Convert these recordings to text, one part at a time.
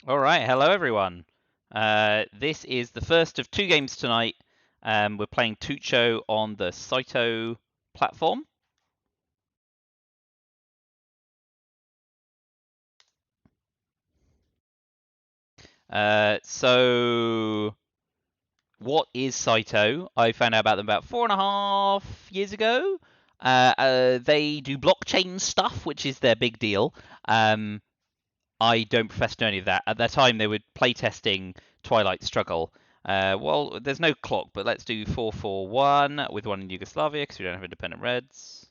All right, hello everyone. This is the first of two games tonight. We're playing Tucho on the Saito platform. So, what is Saito? I found out about them about 4.5 years ago. They do blockchain stuff, which is their big deal. Um, I don't profess to know any of that. At that time, they were playtesting Twilight Struggle. Well, there's no clock, but let's do 4-4-1 with one in Yugoslavia because we don't have independent reds.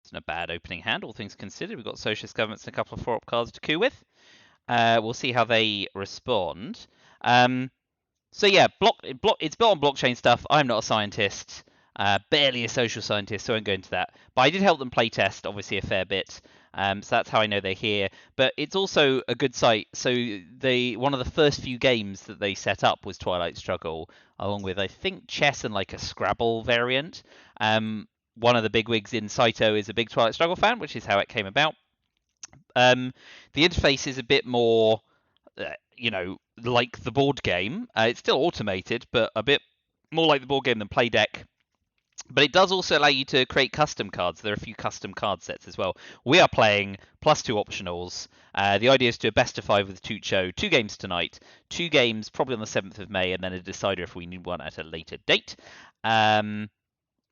It's not a bad opening hand, all things considered. We've got socialist governments and a couple of 4-up cards to coup with. We'll see how they respond. Um, so yeah, it's built on blockchain stuff. I'm not a scientist, barely a social scientist, so I won't go into that. But I did help them playtest, obviously, a fair bit. So that's how I know they're here. But it's also a good site. So one of the first few games that they set up was Twilight Struggle, along with I think chess and like a Scrabble variant. One of the bigwigs in Saito is a big Twilight Struggle fan, which is how it came about. The interface is a bit more, like the board game. It's still automated, but a bit more like the board game than Play Deck. But it does also allow you to create custom cards. There are a few custom card sets as well. We are playing plus two optionals. The idea is to do a best of five with Tucho. 2 games tonight. 2 games probably on the 7th of May, and then a decider if we need one at a later date.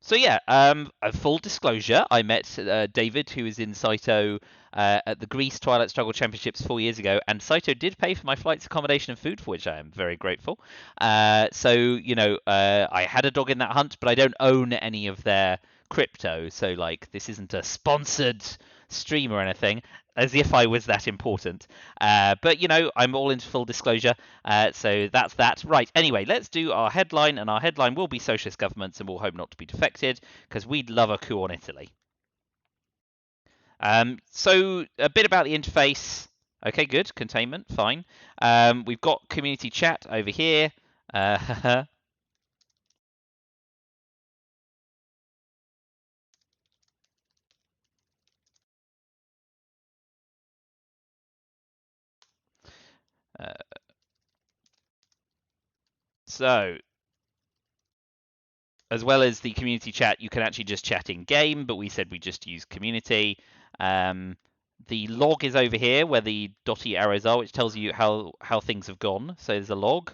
So yeah, a full disclosure, I met David, who is in Saito at the Greece Twilight Struggle Championships 4 years ago, and Saito did pay for my flights, accommodation, and food, for which I am very grateful. I had a dog in that hunt, but I don't own any of their crypto, so like this isn't a sponsored stream or anything, as if I was that important. But I'm all into full disclosure. So that's that. Right. Anyway, let's do our headline, and our headline will be socialist governments, and we'll hope not to be defected because we'd love a coup on Italy. So a bit about the interface. Okay, good. Containment, fine. We've got community chat over here. uh, so as well as the community chat, you can actually just chat in game, but we said we just use community. Um, the log is over here where the dotty arrows are, which tells you how things have gone. So there's a log.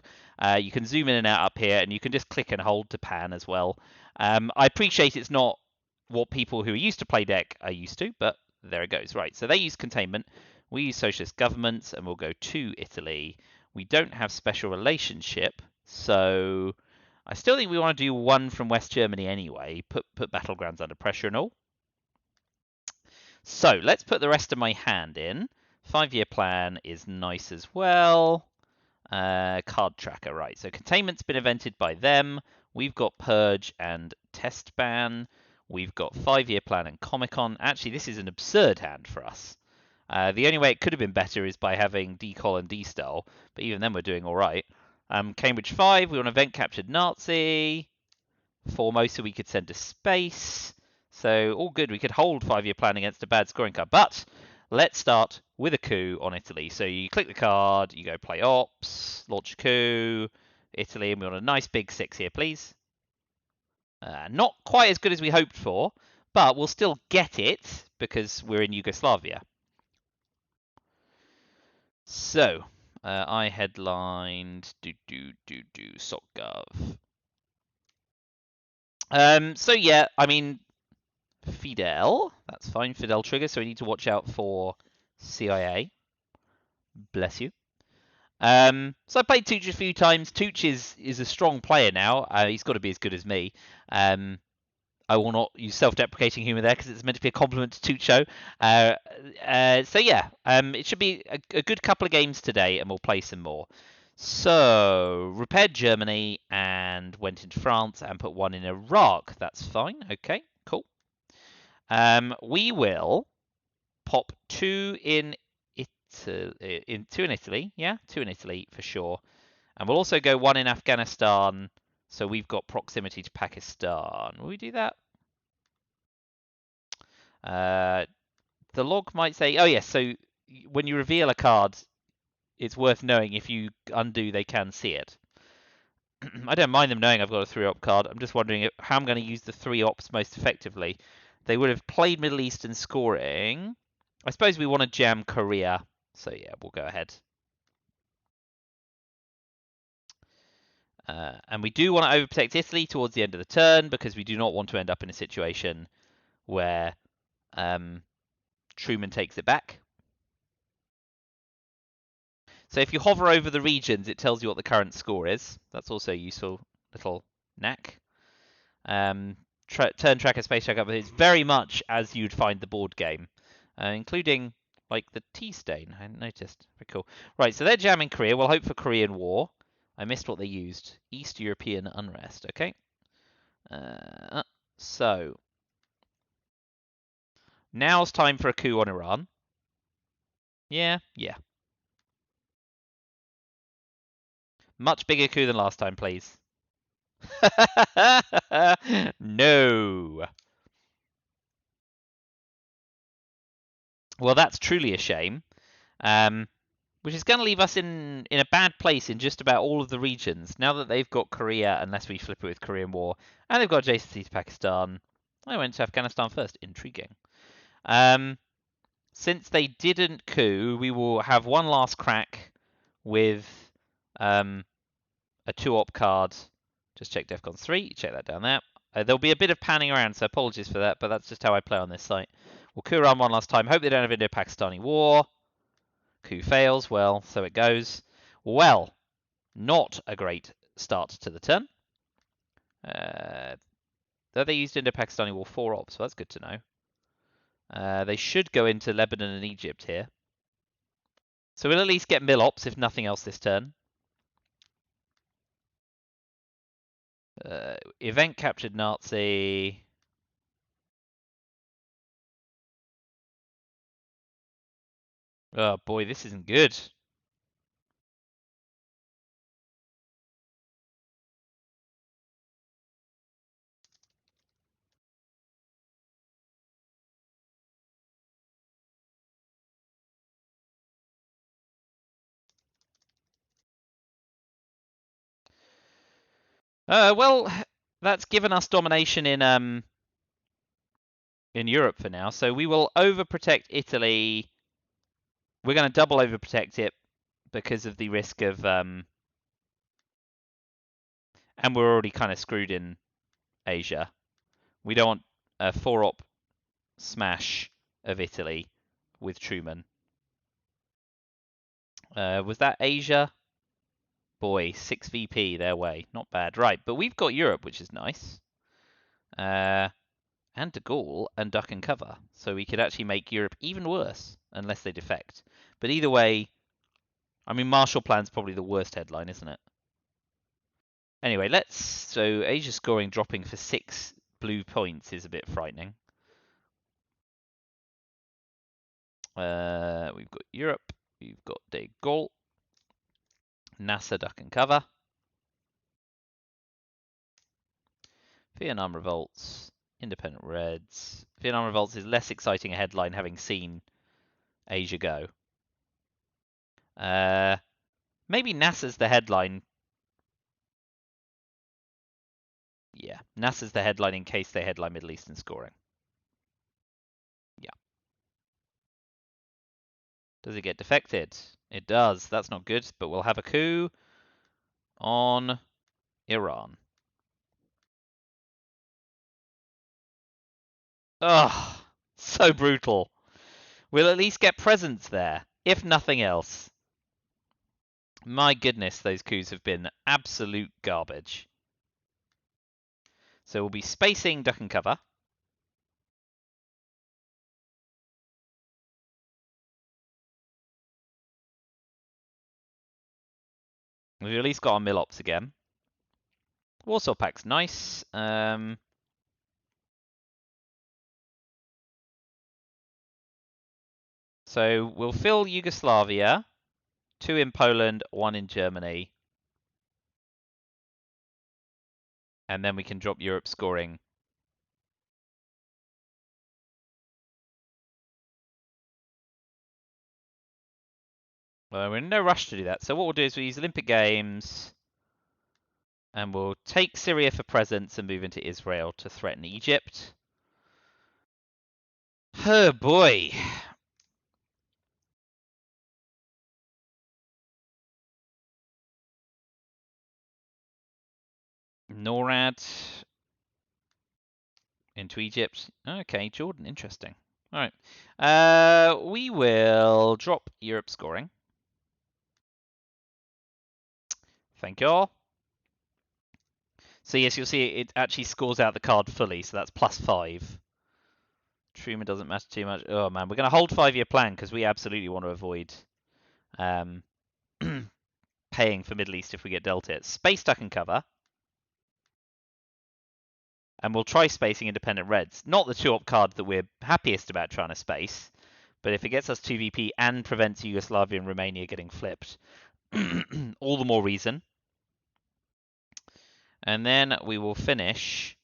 You can zoom in and out up here, and you can just click and hold to pan as well. I appreciate it's not what people who are used to Play Deck are used to, but there it goes. Right, so they use containment. We use socialist governments, and we'll go to Italy. We don't have special relationship, so I still think we want to do one from West Germany anyway. Put battlegrounds under pressure and all. So let's put the rest of my hand in. 5-year plan is nice as well. Card tracker, right. So containment's been invented by them. We've got purge and test ban. We've got 5-year plan and Comic Con. Actually, this is an absurd hand for us. The only way it could have been better is by having Decol and D-Style, but even then we're doing all right. Cambridge 5, we want event captured Nazi. Formosa we could send to space. So all good. We could hold 5-year plan against a bad scoring card. But let's start with a coup on Italy. So you click the card, you go play ops, launch a coup, Italy, and we want a nice big 6 here, please. Not quite as good as we hoped for, but we'll still get it because we're in Yugoslavia. So I headlined SocGov. So yeah, I mean, Fidel, that's fine. Fidel trigger, so we need to watch out for CIA. Bless you. So I played Tooch a few times. Tooch is a strong player now. He's got to be as good as me. I will not use self-deprecating humor there because it's meant to be a compliment to Tucho. So yeah, it should be a good couple of games today, and we'll play some more. So repaired Germany and went into France and put one in Iraq. That's fine. Okay, cool. We will pop two in Italy. Yeah, two in Italy for sure. And we'll also go one in Afghanistan. So we've got proximity to Pakistan. Will we do that? The log might say, oh yes. So when you reveal a card, it's worth knowing if you undo, they can see it. I don't mind them knowing I've got a 3-op card. I'm just wondering how I'm going to use the 3-ops most effectively. They would have played Middle Eastern scoring. I suppose we want to jam Korea. So yeah, we'll go ahead. And we do want to overprotect Italy towards the end of the turn because we do not want to end up in a situation where Truman takes it back. So if you hover over the regions, it tells you what the current score is. That's also a useful little knack. Turn tracker, space tracker is very much as you'd find the board game, including like the tea stain. I noticed. Very cool. Right, so they're jamming Korea. We'll hope for Korean War. I missed what they used. East European unrest. Okay. So now's time for a coup on Iran. Yeah. Much bigger coup than last time, please. No. Well, that's truly a shame. Which is going to leave us in a bad place in just about all of the regions. Now that they've got Korea, unless we flip it with Korean War, and they've got adjacency to Pakistan. I went to Afghanistan first. Intriguing. Since they didn't coup, we will have one last crack with a 2-op card. Just check DEFCON 3. Check that down there. There'll be a bit of panning around, so apologies for that, but that's just how I play on this site. We'll coup around one last time. Hope they don't have Indo-Pakistani war. Coup fails. Well, so it goes. Well, not a great start to the turn. Though they used Indo-Pakistani war 4-ops, so that's good to know. They should go into Lebanon and Egypt here. So we'll at least get mil-ops, if nothing else, this turn. Event captured Nazi. Oh boy, this isn't good. Well, that's given us domination in Europe for now. So we will overprotect Italy. We're going to double overprotect it because of the risk of and we're already kind of screwed in Asia. We don't want a 4-op smash of Italy with Truman. Was that Asia? Boy, 6 VP their way. Not bad. Right, but we've got Europe, which is nice. And De Gaulle and duck and cover. So we could actually make Europe even worse, unless they defect. But either way, I mean, Marshall Plan's probably the worst headline, isn't it? Anyway, so Asia scoring dropping for 6 blue points is a bit frightening. We've got Europe. We've got De Gaulle. NASA duck and cover. Vietnam revolts. Independent Reds. Vietnam revolts is less exciting a headline having seen Asia go. Maybe NASA's the headline. Yeah, NASA's the headline in case they headline Middle Eastern scoring. Yeah. Does it get defected? It does. That's not good, but we'll have a coup on Iran. Ugh, so brutal. We'll at least get presents there, if nothing else. My goodness, those coups have been absolute garbage. So we'll be spacing duck and cover. We've at least got our mil-ops again. Warsaw Pact's nice. So we'll fill Yugoslavia. 2 in Poland, 1 in Germany. And then we can drop Europe scoring. Well, we're in no rush to do that. So what we'll do is we'll use Olympic Games, and we'll take Syria for presents and move into Israel to threaten Egypt. Oh boy. NORAD into Egypt. Okay, Jordan, interesting. All right. We will drop Europe scoring. Thank you all. So yes, you'll see it actually scores out the card fully, so that's +5. Truman doesn't matter too much. Oh man, we're going to hold 5-year plan because we absolutely want to avoid paying for Middle East if we get dealt it. Space Duck and Cover. And we'll try spacing Independent Reds. Not the 2-op card that we're happiest about trying to space, but if it gets us 2VP and prevents Yugoslavia and Romania getting flipped, all the more reason. And then we will finish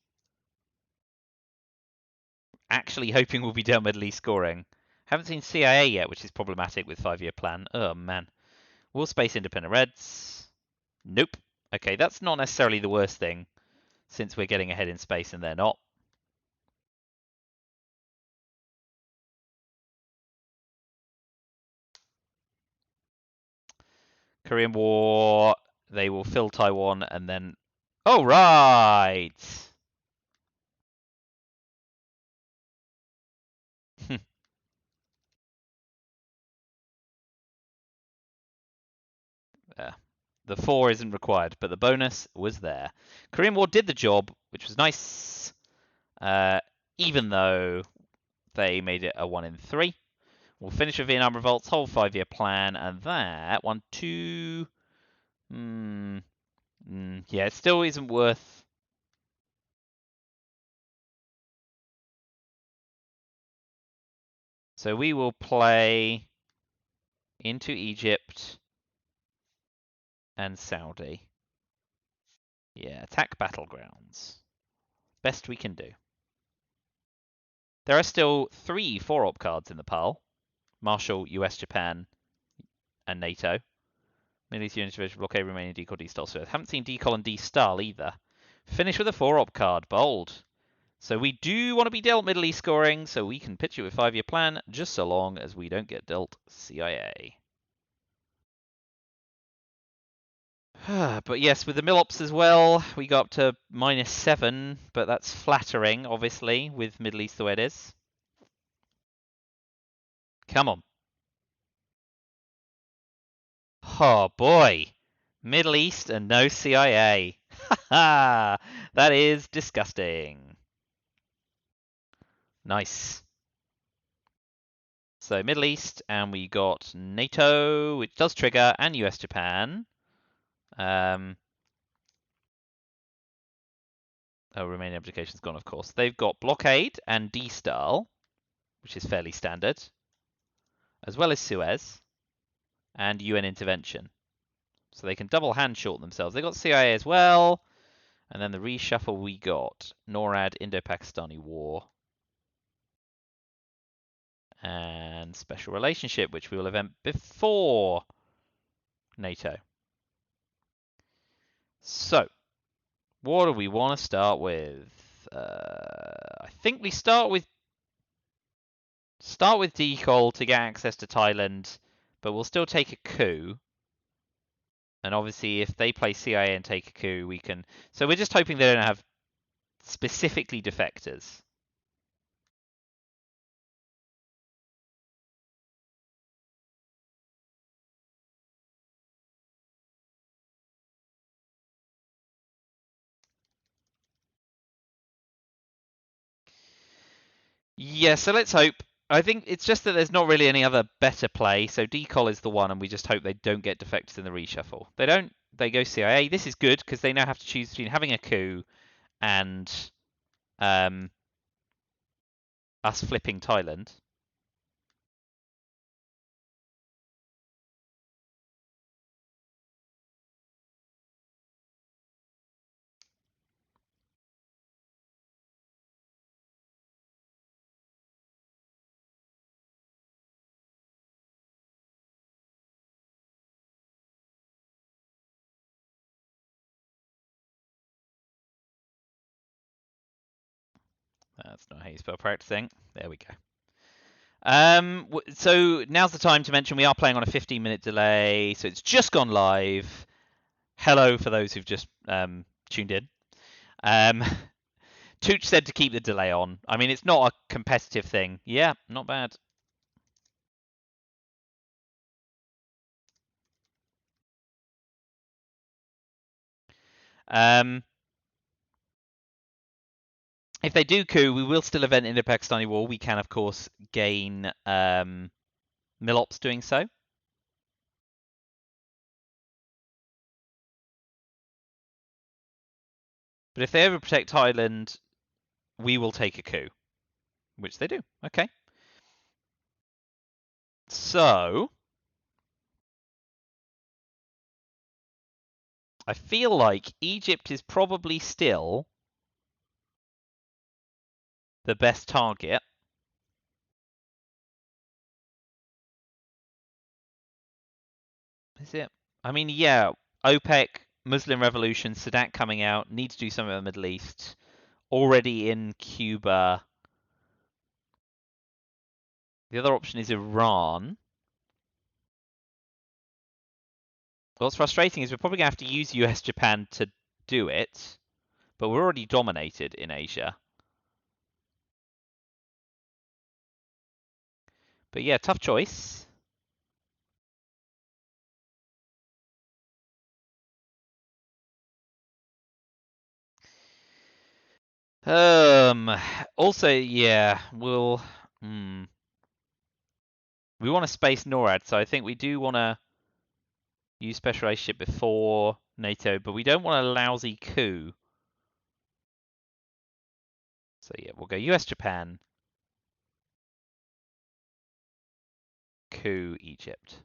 actually hoping we'll be done with Middle East scoring. Haven't seen CIA yet, which is problematic with 5-year plan. Oh man. We'll space Independent Reds. Nope. Okay, that's not necessarily the worst thing, since we're getting ahead in space and they're not. Korean War, they will fill Taiwan and then... Oh, right! Yeah. The 4 isn't required, but the bonus was there. Korean War did the job, which was nice, even though they made it a 1 in 3. We'll finish with Vietnam Revolt's whole 5-year plan, and that 1, 2. Yeah, it still isn't worth. So we will play into Egypt and Saudi. Yeah, attack battlegrounds. Best we can do. There are still 3 4-op cards in the pile. Marshall, US, Japan, and NATO. Middle East units division blockade, Romania, decol, D-style. So I haven't seen decol and D-style either. Finish with a 4-op card. Bold. So we do want to be dealt Middle East scoring, so we can pitch it with 5-year plan, just so long as we don't get dealt CIA. But yes, with the Millops as well, we got up to -7, but that's flattering, obviously, with Middle East the way it is. Come on. Oh boy. Middle East and no CIA. Haha! That is disgusting. Nice. So Middle East, and we got NATO, which does trigger, and US Japan. Oh, Romanian application's gone, of course. They've got blockade and D-style, which is fairly standard, as well as Suez and UN intervention. So they can double hand short themselves. They got CIA as well, and then the reshuffle we got NORAD, Indo-Pakistani War, and special relationship, which we will event before NATO. So, what do we want to start with? I think we start with decol to get access to Thailand, but we'll still take a coup. And obviously, if they play CIA and take a coup, we can. So we're just hoping they don't have specifically defectors. Yeah, so let's hope. I think it's just that there's not really any other better play. So decol is the one, and we just hope they don't get defectors in the reshuffle. They don't. They go CIA. This is good because they now have to choose between having a coup and us flipping Thailand. That's not how you spell practicing. There we go. So now's the time to mention we are playing on a 15-minute delay, so it's just gone live. Hello for those who've just tuned in. Tucho said to keep the delay on. I mean, it's not a competitive thing. Yeah, not bad. If they do coup, we will still event in the Pakistani war. We can, of course, gain Milops doing so. But if they overprotect Thailand, we will take a coup, which they do. Okay. So I feel like Egypt is probably still the best target. Is it? I mean, yeah, OPEC, Muslim Revolution, Sadat coming out, need to do something in the Middle East. Already in Cuba. The other option is Iran. What's frustrating is we're probably going to have to use US Japan to do it, but we're already dominated in Asia. But yeah, tough choice. Also, yeah, we'll. We want to space NORAD, so I think we do want to use special relationship before NATO, but we don't want a lousy coup. So yeah, we'll go US Japan, coup Egypt.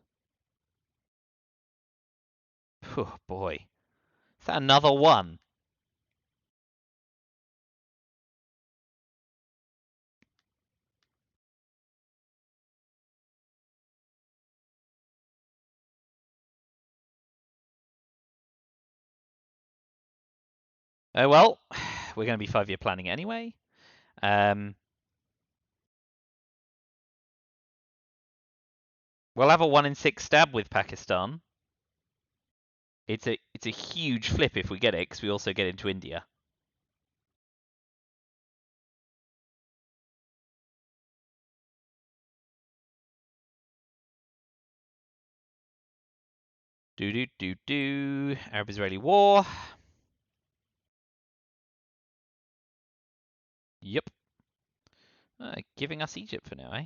Oh boy, is that another one? Oh well, we're going to be 5-year planning anyway. We'll have a 1 in 6 stab with Pakistan. It's a huge flip if we get it, because we also get into India. Arab-Israeli war. Yep. Giving us Egypt for now, eh?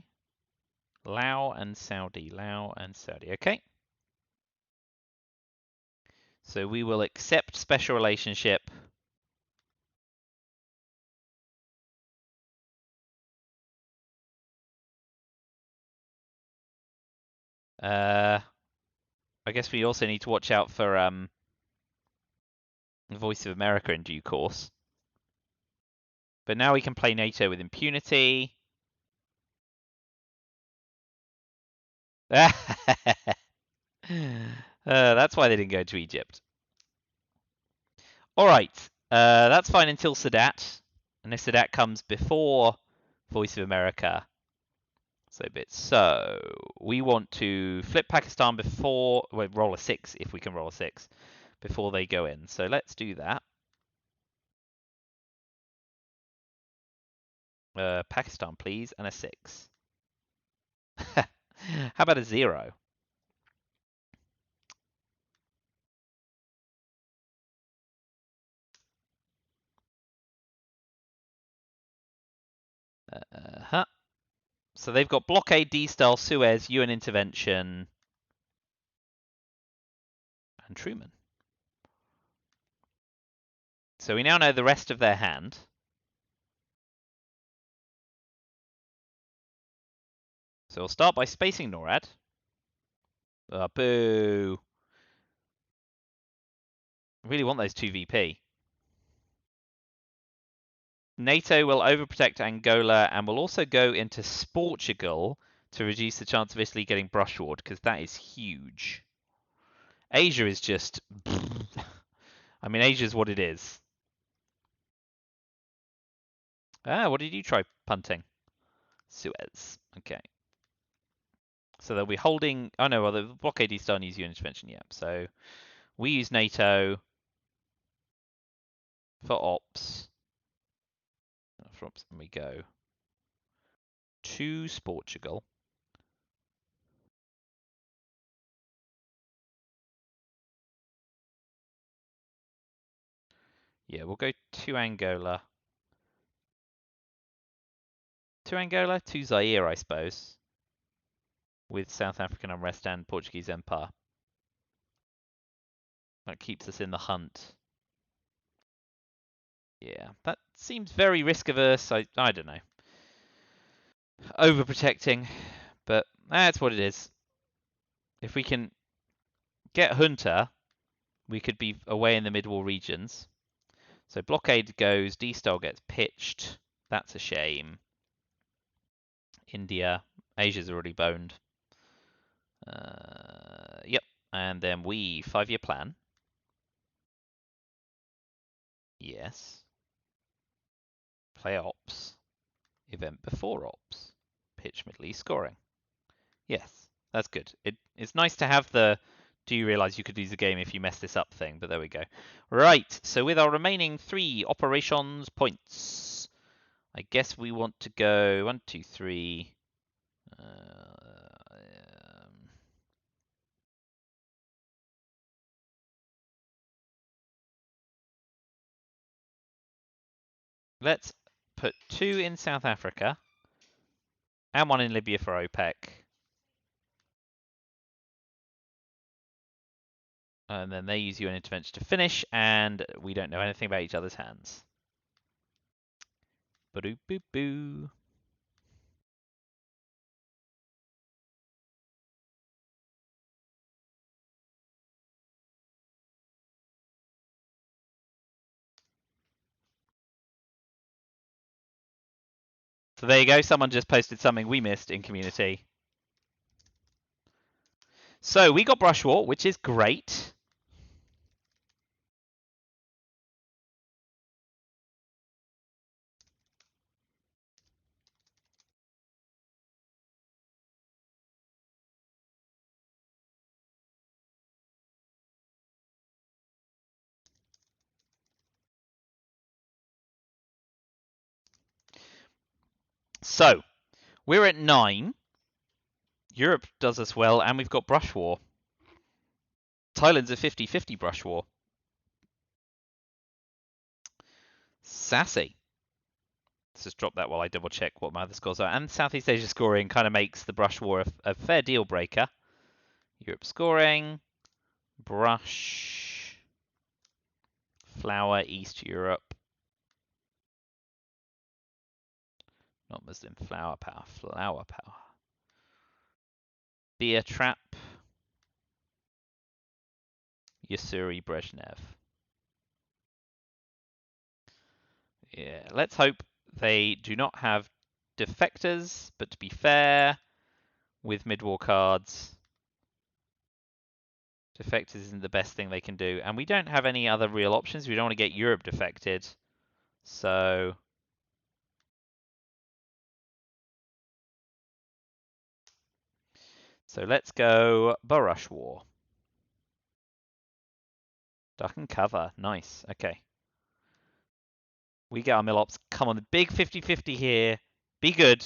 Lao and Saudi. Lao and Saudi. Okay. So we will accept special relationship. I guess we also need to watch out for the Voice of America in due course. But now we can play NATO with impunity. That's why they didn't go to Egypt. All right, that's fine until Sadat. And if Sadat comes before Voice of America, so we want to flip Pakistan before, well, roll a 6 if we can roll a 6 before they go in. So let's do that. Pakistan, please, and a 6. How about a 0? Huh. So they've got blockade, D-style, Suez, UN intervention, and Truman. So we now know the rest of their hand. So we'll start by spacing NORAD. Boo. I really want those 2 VP. NATO will overprotect Angola and will also go into Portugal to reduce the chance of Italy getting brushwood, because that is huge. Asia is just... I mean, Asia is what it is. Ah, what did you try punting? Suez. Okay. So they'll be holding. Oh no, well the blockade is done. Use your intervention. Yeah. So we use NATO for ops. For ops, and we go to Portugal. Yeah, we'll go to Angola. To Angola, to Zaire, I suppose, with South African unrest and Portuguese Empire. That keeps us in the hunt. Yeah, that seems very risk averse. I don't know. Overprotecting, but that's what it is. If we can get Junta, we could be away in the mid-war regions. So blockade goes, D-style gets pitched. That's a shame. India, Asia's already boned. Yep, and then we 5-year plan. Yes. Play ops. Event before ops. Pitch Middle East scoring. Yes, that's good. It's nice to have the do you realize you could lose a game if you mess this up thing, but there we go. Right, so with our remaining 3 operations points, I guess we want to go 1, 2, 3. Let's put 2 in South Africa and 1 in Libya for OPEC. And then they use UN intervention to finish, and we don't know anything about each other's hands. Ba-doo boo boo. So there you go. Someone just posted something we missed in community. So we got brush war, which is great. So we're at 9. Europe does us well, and we've got brush war. Thailand's a 50-50 brush war. Sassy. Let's just drop that while I double check what my other scores are. And Southeast Asia scoring kind of makes the brush war a fair deal breaker. Europe scoring. Brush. Flower, East Europe. Not Muslim. Flower power. Flower power. Beer trap. Yasuri Brezhnev. Yeah, let's hope they do not have defectors, but to be fair, with mid-war cards, defectors isn't the best thing they can do. And we don't have any other real options. We don't want to get Europe defected. So let's go Barush War. Duck and cover. Nice. Okay. We get our Millops. Come on, the big 50-50 here. Be good.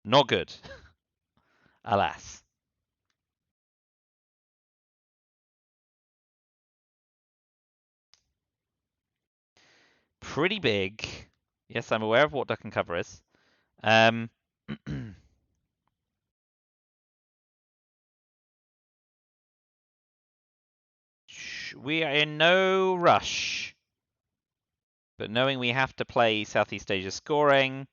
Not good. Alas. Pretty big. Yes, I'm aware of what duck and cover is. We are in no rush. But knowing we have to play Southeast Asia scoring,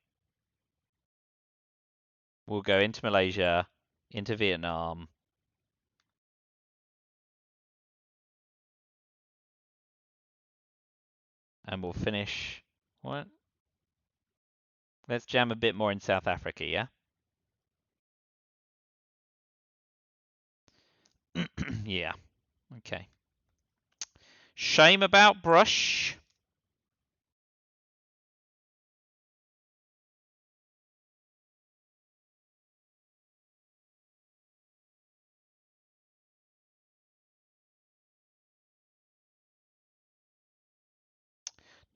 we'll go into Malaysia, into Vietnam. And we'll finish. What? Let's jam a bit more in South Africa, yeah? Yeah. Okay. Shame about Brush.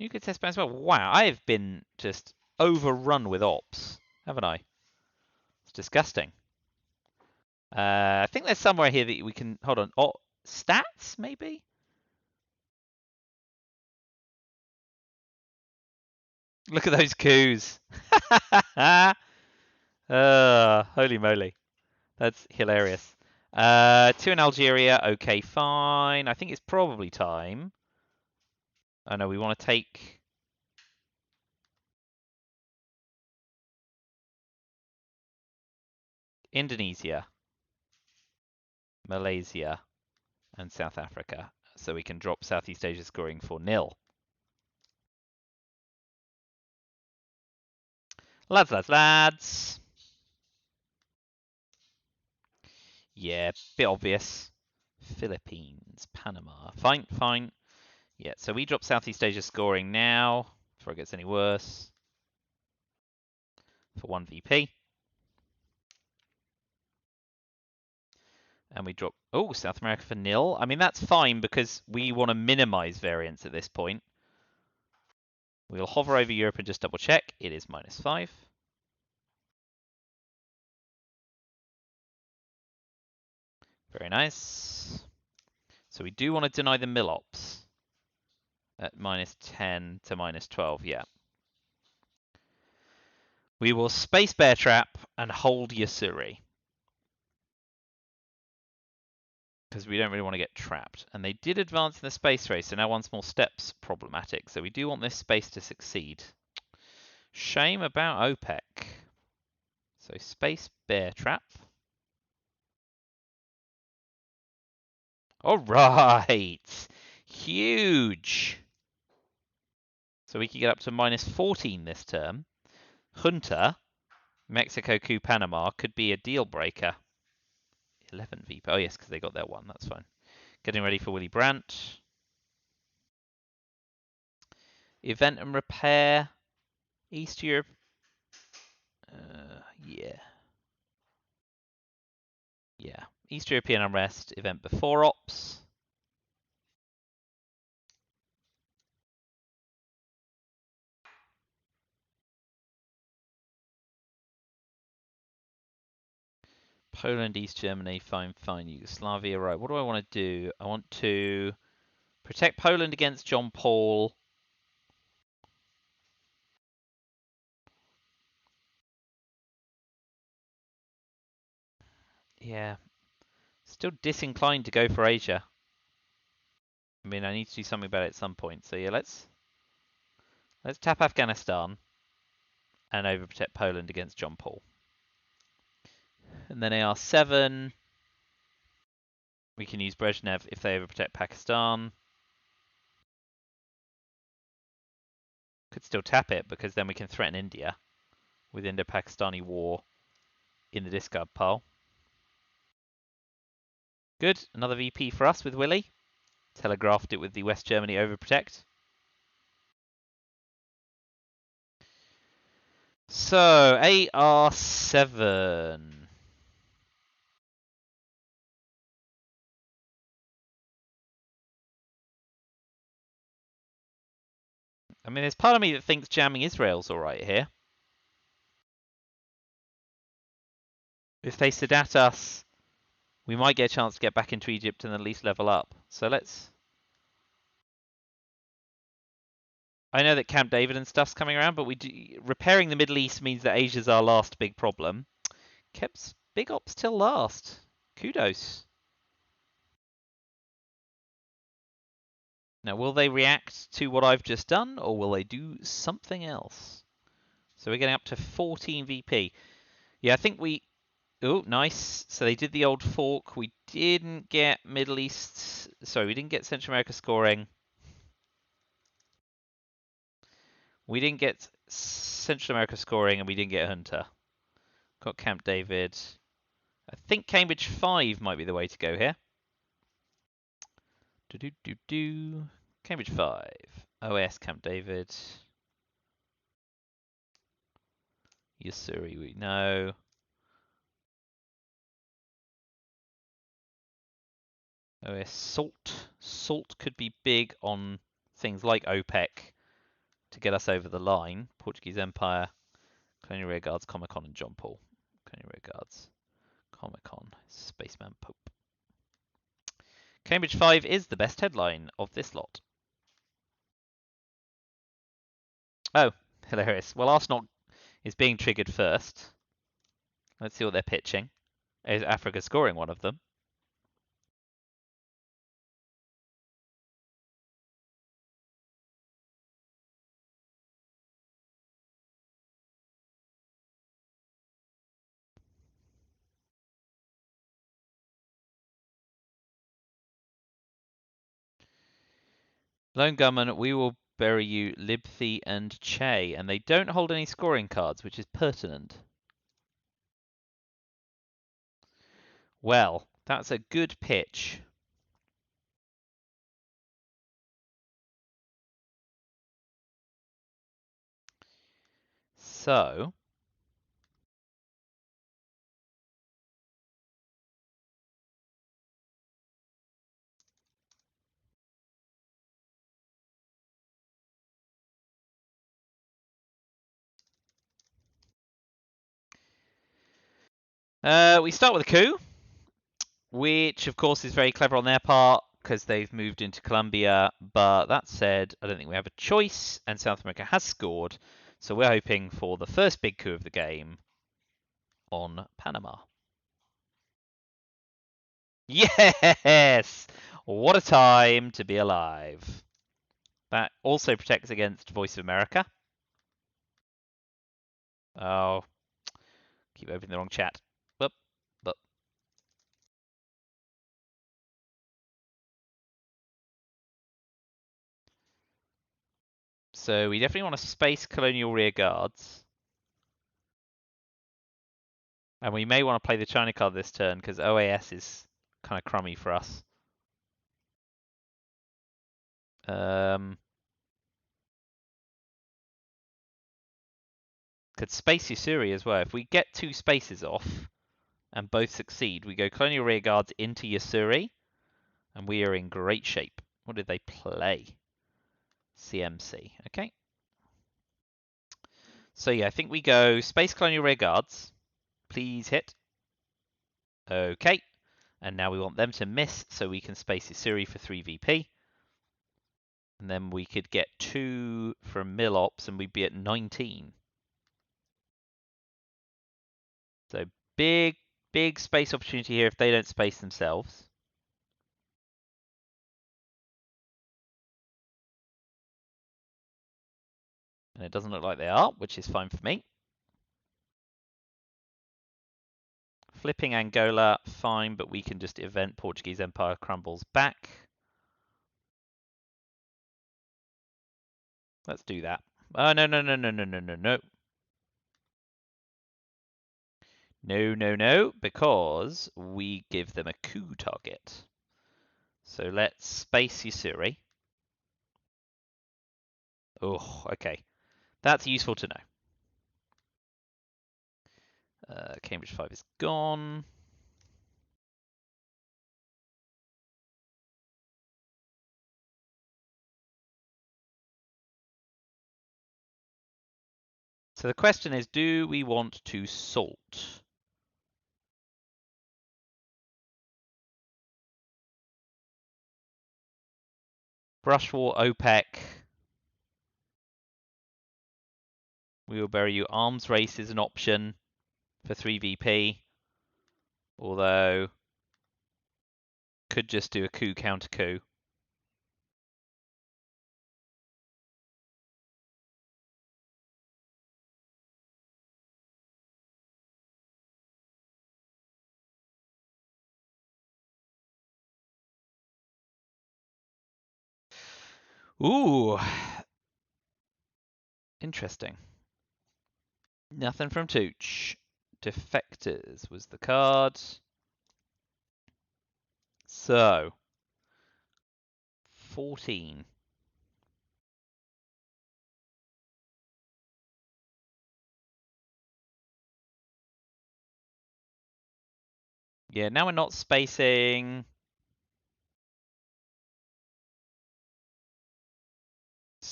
Nuclear test ban as well. Wow, I have been just overrun with ops, haven't I? It's disgusting. I think there's somewhere here that we can hold on. Oh, stats maybe. Look at those coups. Holy moly. That's hilarious. Two in Algeria. Okay, fine. I think it's probably time. Oh no, we want to take Indonesia, Malaysia, and South Africa. So we can drop Southeast Asia scoring for nil. Lads. Yeah, bit obvious. Philippines, Panama. Fine. Yeah, so we drop Southeast Asia scoring now, before it gets any worse, for 1 VP. And we drop, South America for nil. I mean, that's fine because we want to minimize variance at this point. We'll hover over Europe and just double check. It is -5. Very nice. So we do want to deny the mill-ops at -10 to -12, yeah. We will space bear trap and hold Yasuri. Because we don't really want to get trapped. And they did advance in the space race, so now one small step's problematic. So we do want this space to succeed. Shame about OPEC. So space bear trap. All right. Huge. So we can get up to -14 this term. Junta, Mexico coup Panama could be a deal breaker. 11 VP. Oh yes, because they got their one. That's fine. Getting ready for Willy Brandt. Event and repair. East Europe. Yeah. Yeah. East European unrest. Event before ops. Poland, East Germany, fine. Yugoslavia, right. What do I want to do? I want to protect Poland against John Paul. Yeah. Still disinclined to go for Asia. I mean, I need to do something about it at some point. So yeah, let's tap Afghanistan and overprotect Poland against John Paul. And then AR7. We can use Brezhnev if they overprotect Pakistan. Could still tap it because then we can threaten India with Indo-Pakistani war in the discard pile. Good. Another VP for us with Willy. Telegraphed it with the West Germany overprotect. So, AR7. I mean, there's part of me that thinks jamming Israel's alright here. If they Sadat us, we might get a chance to get back into Egypt and at least level up. So let's... I know that Camp David and stuff's coming around, but repairing the Middle East means that Asia's our last big problem. Kept big ops till last. Kudos. Now, will they react to what I've just done, or will they do something else? So we're getting up to 14 VP. Yeah, I think we... Oh, nice. So they did the old fork. We didn't get Middle East... Sorry, we didn't get Central America scoring. We didn't get Central America scoring, and we didn't get Hunter. Got Camp David. I think Cambridge 5 might be the way to go here. Cambridge 5. OS Camp David. Yasuri, we know. OS Salt. Salt could be big on things like OPEC to get us over the line. Portuguese Empire, Colonial Rearguards, Comic-Con, and John Paul. Colonial Rearguards, Comic-Con, Spaceman Pope. Cambridge 5 is the best headline of this lot. Oh, hilarious. Well, Arsenal is being triggered first. Let's see what they're pitching. Is Africa scoring one of them? Lone Gunman, we will bury you, Libthi and Che, and they don't hold any scoring cards, which is pertinent. Well, that's a good pitch. So, we start with a coup, which of course is very clever on their part because they've moved into Colombia. But that said, I don't think we have a choice, and South America has scored. So we're hoping for the first big coup of the game on Panama. Yes! What a time to be alive. That also protects against Voice of America. Oh, keep opening the wrong chat. Boop, boop. So we definitely want to space Colonial Rear Guards. And we may want to play the China card this turn because OAS is kind of crummy for us. Could space Yusuri as well. If we get 2 spaces off and both succeed, we go Colonial Rear Guards into Yusuri, and we are in great shape. What did they play? CMC. Okay. So yeah, I think we go Space Colonial Rear Guards. Please hit. Okay. And now we want them to miss so we can space Yusuri for 3 VP. And then we could get 2 from Milops and we'd be at 19. So big space opportunity here if they don't space themselves. And it doesn't look like they are, which is fine for me. Flipping Angola, fine, but we can just event Portuguese Empire crumbles back. Let's do that. Oh, no. No, because we give them a coup target. So let's space Yusuri. Oh, okay. That's useful to know. Cambridge 5 is gone. So the question is, do we want to salt? Brush War OPEC. We will bury you. Arms race is an option for 3 VP. Although, could just do a coup counter coup. Ooh. Interesting. Nothing from Tucho. Defectors was the card. So, 14. Yeah, now we're not spacing.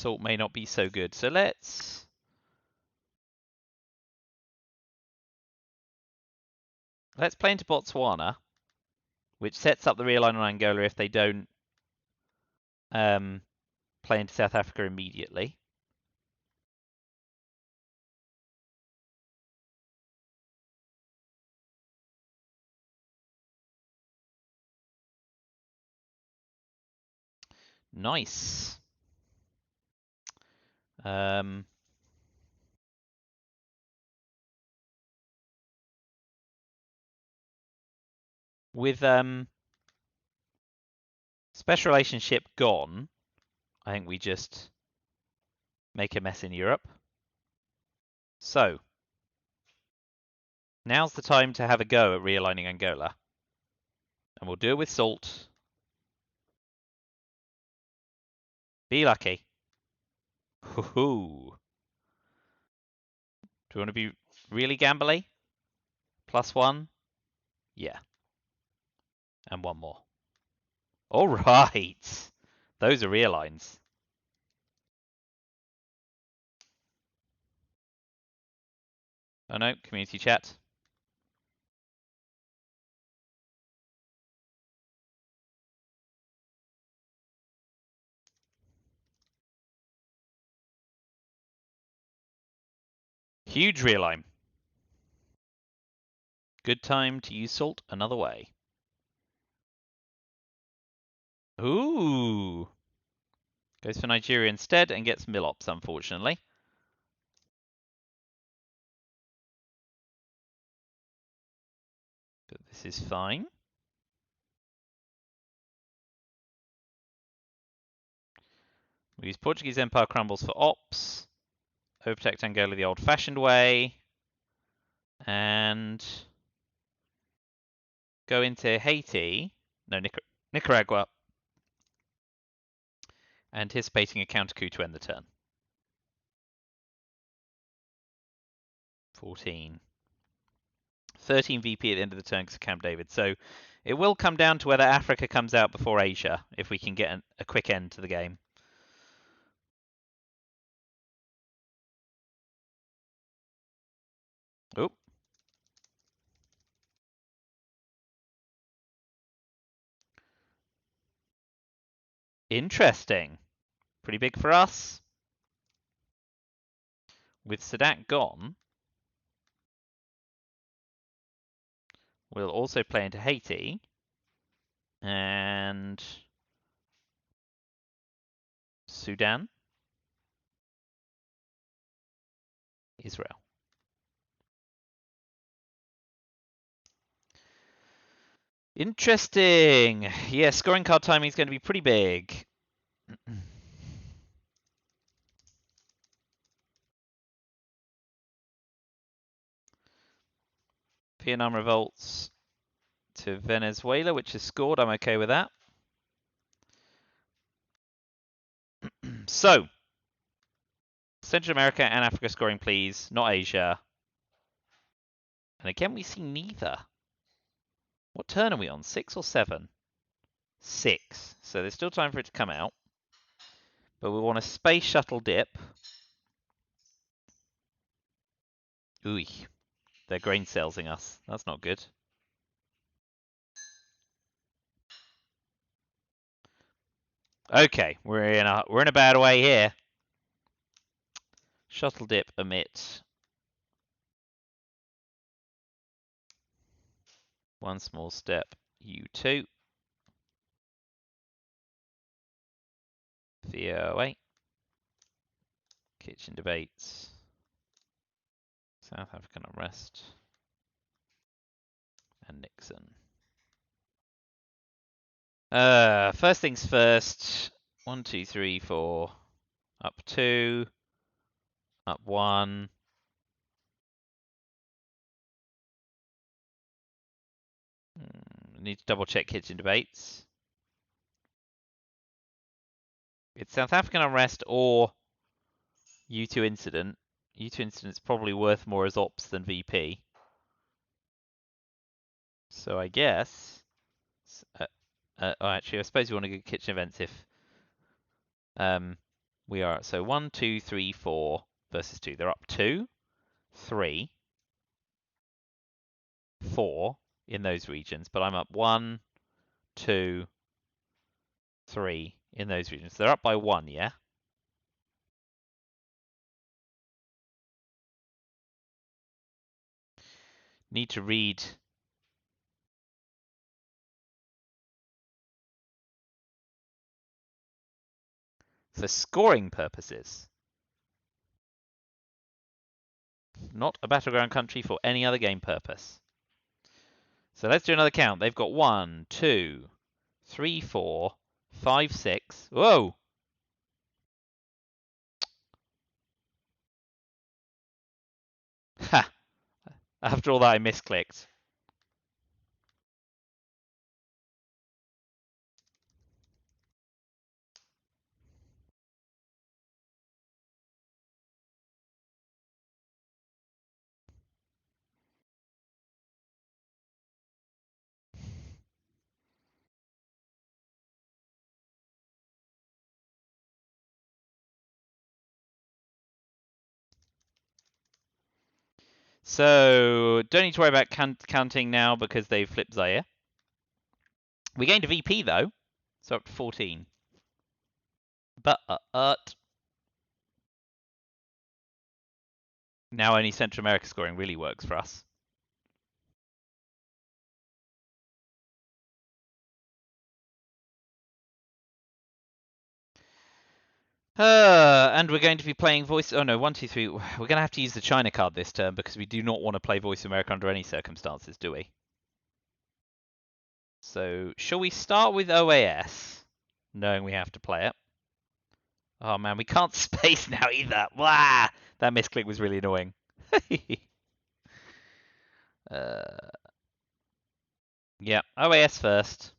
Salt may not be so good. So let's play into Botswana, which sets up the realign on Angola if they don't play into South Africa immediately. Nice. With special relationship gone, I think we just make a mess in Europe. So, now's the time to have a go at realigning Angola. And we'll do it with salt. Be lucky. Hoo-hoo. Do we want to be really gambly? +1? Yeah. And one more. All right. Those are realigns. Oh no, community chat. Huge realign. Good time to use salt another way. Ooh. Goes for Nigeria instead and gets Milops, unfortunately. But this is fine. We use Portuguese Empire crumbles for ops. Overprotect Angola the old-fashioned way. And go into Haiti. No, Nicaragua. Anticipating a counter coup to end the turn. 14. 13 VP at the end of the turn because of Camp David. So it will come down to whether Africa comes out before Asia, if we can get a quick end to the game. Oop. Interesting. Pretty big for us. With Sadat gone, we'll also play into Haiti. And Sudan. Israel. Interesting. Yeah, scoring card timing is going to be pretty big. Vietnam revolts to Venezuela, which is scored. I'm okay with that. So, Central America and Africa scoring, please. Not Asia. And again, we see neither. What turn are we on? 6 or 7? 6. So there's still time for it to come out. But we want a space shuttle dip. Ooh, they're grain salesing us. That's not good. Okay, we're in a bad way here. Shuttle dip emit. One small step, U2. VOA. Kitchen debates. South African unrest. And Nixon. First things first. 1, 2, 3, 4. Up 2. Up 1. Need to double check kitchen debates. It's South African unrest or U2 incident. U2 incident's probably worth more as ops than VP. So I guess. Oh, actually, I suppose you want to go kitchen events if We are so 1, 2, 3, 4 versus 2. They're up 2, 3, 4 in those regions, but I'm up 1, 2, 3 in those regions. They're up by 1, yeah? Need to read for scoring purposes. Not a battleground country for any other game purpose. So let's do another count. They've got 1, 2, 3, 4, 5, 6. Whoa! Ha! After all that, I misclicked. So, don't need to worry about counting now because they've flipped Zaire. We gained a VP though, so up to 14. But now only Central America scoring really works for us. And we're going to be playing voice. Oh no, 1, 2, 3. We're going to have to use the China card this turn because we do not want to play Voice of America under any circumstances, do we? So, shall we start with OAS, knowing we have to play it? Oh man, we can't space now either. Wah! That misclick was really annoying. Yeah, OAS first.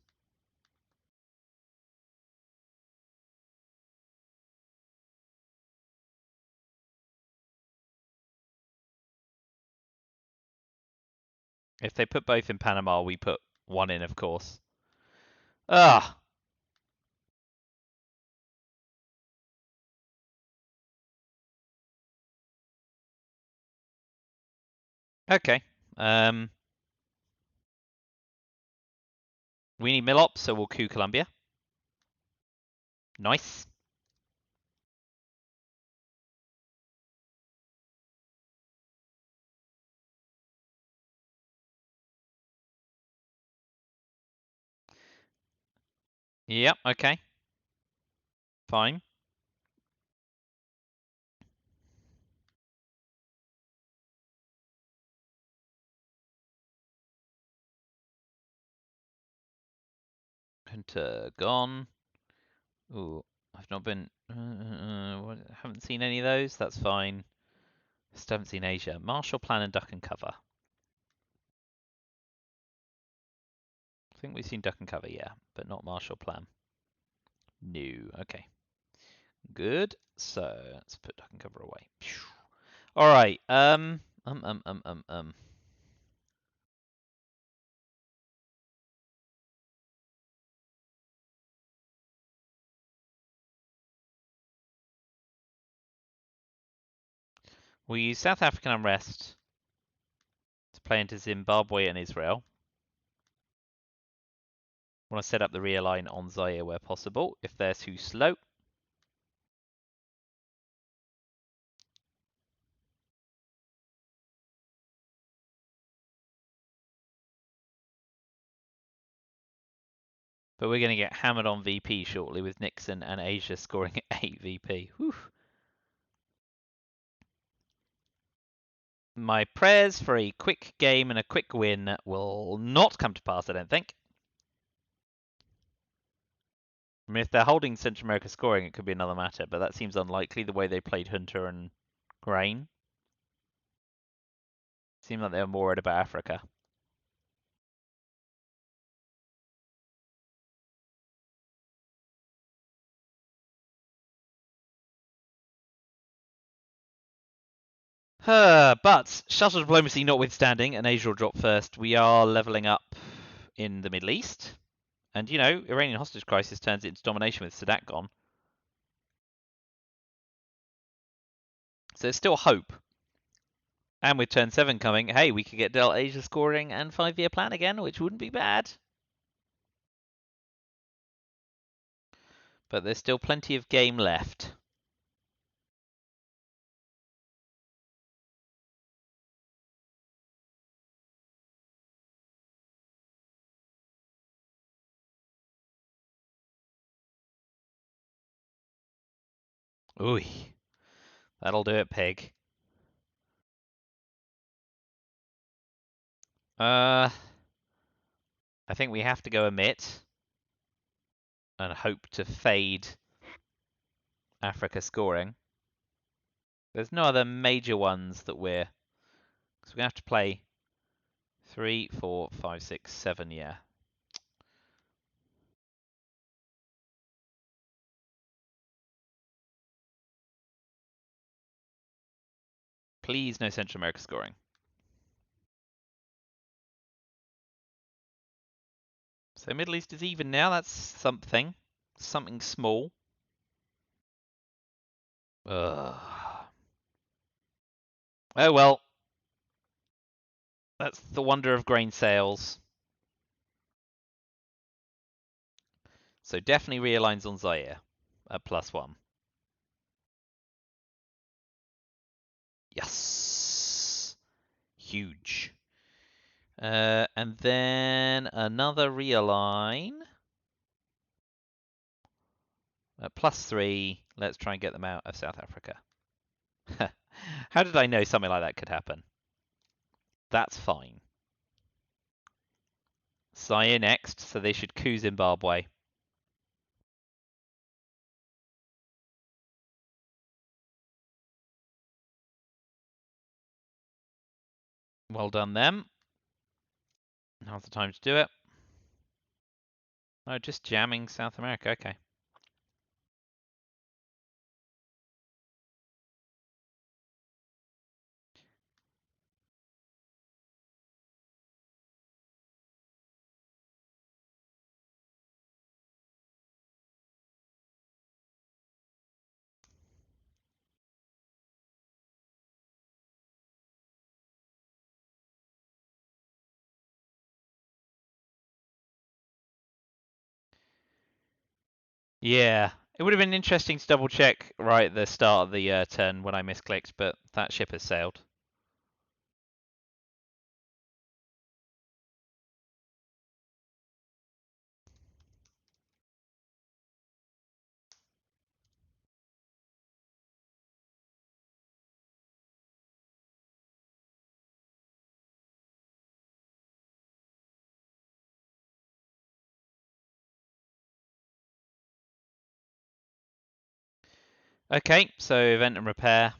If they put both in Panama, we put one in, of course. Ah. Okay. We need Millop, so we'll coup Colombia. Nice. Yep, okay. Fine. Hunter gone. Ooh, I've not been. Haven't seen any of those. That's fine. Still haven't seen Asia. Marshall Plan and Duck and Cover. I think we've seen Duck and Cover, yeah, but not Marshall Plan. No. Okay. Good. So let's put Duck and Cover away. All right. We'll use South African unrest to play into Zimbabwe and Israel. Want to set up the rear line on Zaire where possible, if they're too slow. But we're going to get hammered on VP shortly with Nixon and Asia scoring 8 VP. Whew. My prayers for a quick game and a quick win will not come to pass, I don't think. I mean, if they're holding Central America scoring, it could be another matter, but that seems unlikely the way they played Hunter and Grain. Seemed like they were more worried about Africa. But shuttle diplomacy notwithstanding, and Asia will drop first, we are leveling up in the Middle East. And, you know, Iranian hostage crisis turns it into domination with Sadat gone. So there's still hope. And with turn 7 coming, hey, we could get Del Asia scoring and 5-year plan again, which wouldn't be bad. But there's still plenty of game left. Ooh, that'll do it, pig. I think we have to go emit and hope to fade Africa scoring. There's no other major ones that we're... Because we have to play 3, 4, 5, 6, 7, yeah. Please no Central America scoring. So Middle East is even now, that's something. Something small. Ugh. Oh well. That's the wonder of grain sales. So definitely realigns on Zaire at +1. Yes. Huge. And then another realign at +3. Let's try and get them out of South Africa. How did I know something like that could happen? That's fine. Zaire next, so they should coup Zimbabwe. Well done them. Now's the time to do it. Oh, just jamming South America. Okay. Yeah, it would have been interesting to double check right at the start of the turn when I misclicked, but that ship has sailed. Okay, so event and repair.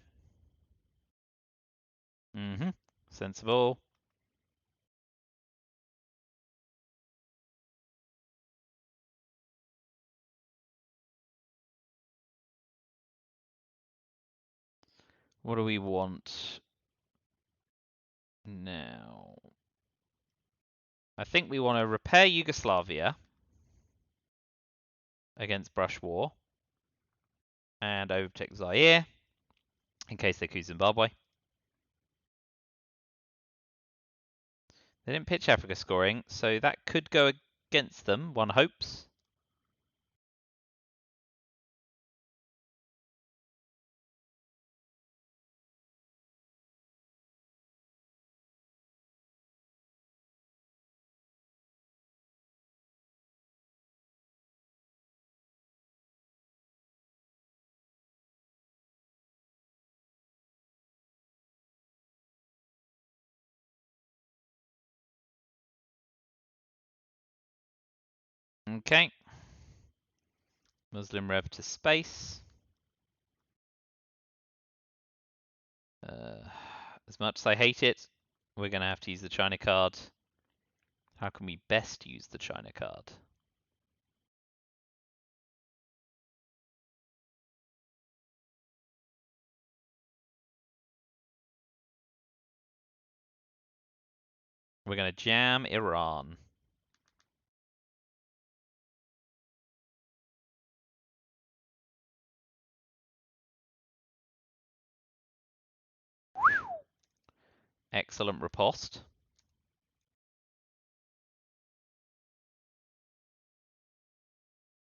Sensible. What do we want now? I think we want to repair Yugoslavia against Brush War and overtake Zaire in case they coup Zimbabwe. They didn't pitch Africa scoring, so that could go against them, one hopes. Okay. Muslim Rev to space. As much as I hate it, we're going to have to use the China card. How can we best use the China card? We're going to jam Iran. Excellent riposte.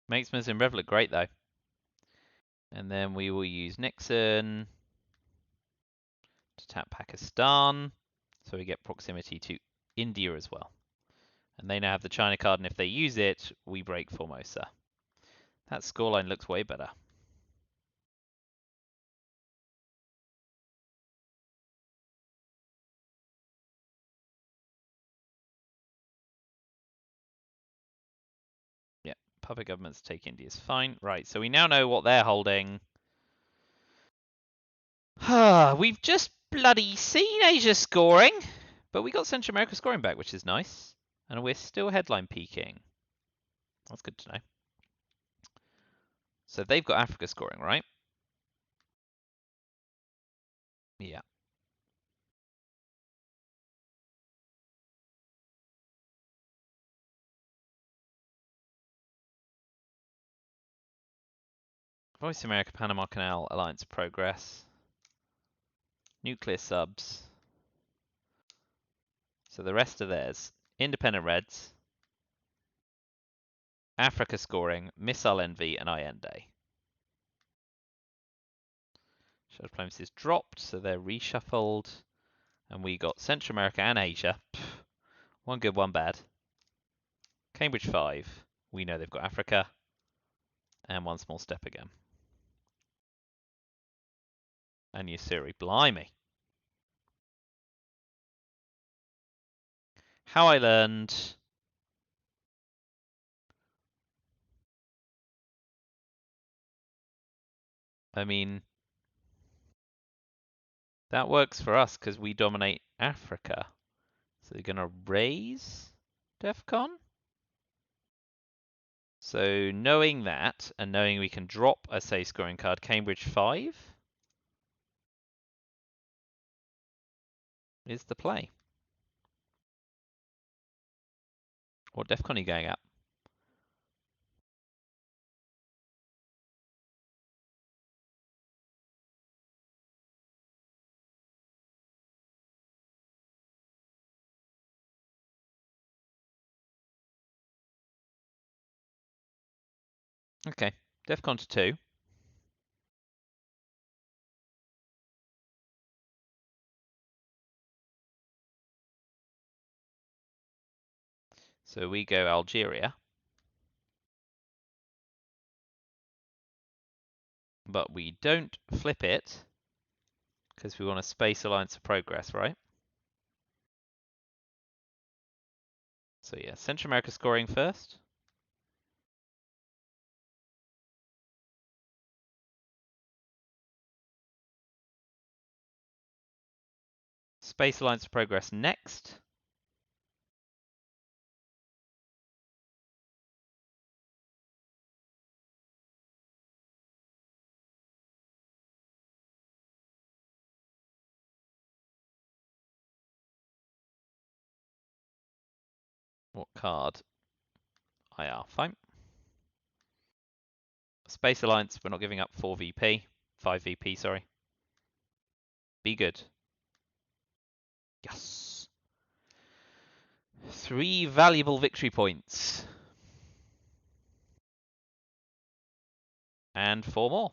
Makes Muslim Rev look great though. And then we will use Nixon to tap Pakistan, so we get proximity to India as well. And they now have the China card, and if they use it, we break Formosa. That scoreline looks way better. Yeah, puppet governments take India is fine. Right, so we now know what they're holding. We've just bloody seen Asia scoring, but we got Central America scoring back, which is nice. And we're still headline peaking. That's good to know. So they've got Africa scoring, right? Yeah. Voice America, Panama Canal, Alliance Progress. Nuclear subs. So the rest are theirs. Independent Reds, Africa scoring, Missile Envy, and Allende. Shadow Diplomacy is dropped, so they're reshuffled. And we got Central America and Asia. Pff, one good, one bad. Cambridge 5. We know they've got Africa. And one small step again. And Usuri. Blimey. How I learned. I mean, that works for us because we dominate Africa. So they're going to raise DEFCON? So knowing that, and knowing we can drop a say scoring card, Cambridge 5 is the play. What DEFCON are you going at? Okay, DEFCON to 2. So we go Algeria. But we don't flip it because we want a space alliance of progress, right? So yeah, Central America scoring first. Space alliance of progress next. What card? IR, fine. Space alliance, we're not giving up 4 VP. 5 VP, sorry. Be good. Yes. 3 valuable victory points. And 4 more.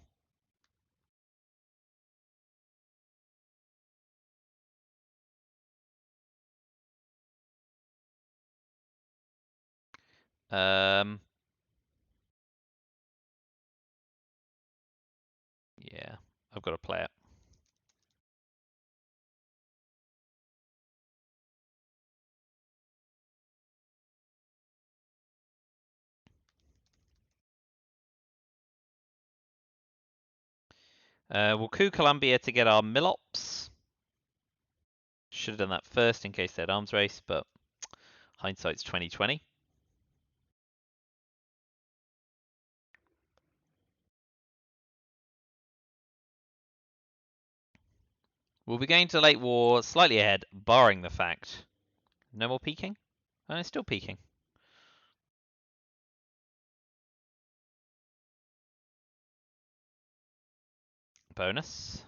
Yeah, I've got to play it. We'll coup Colombia to get our Milops. Should have done that first in case they had arms race, but hindsight's 2020. We'll be going to late war slightly ahead, barring the fact. No more peaking? Oh, it's still peaking. Bonus.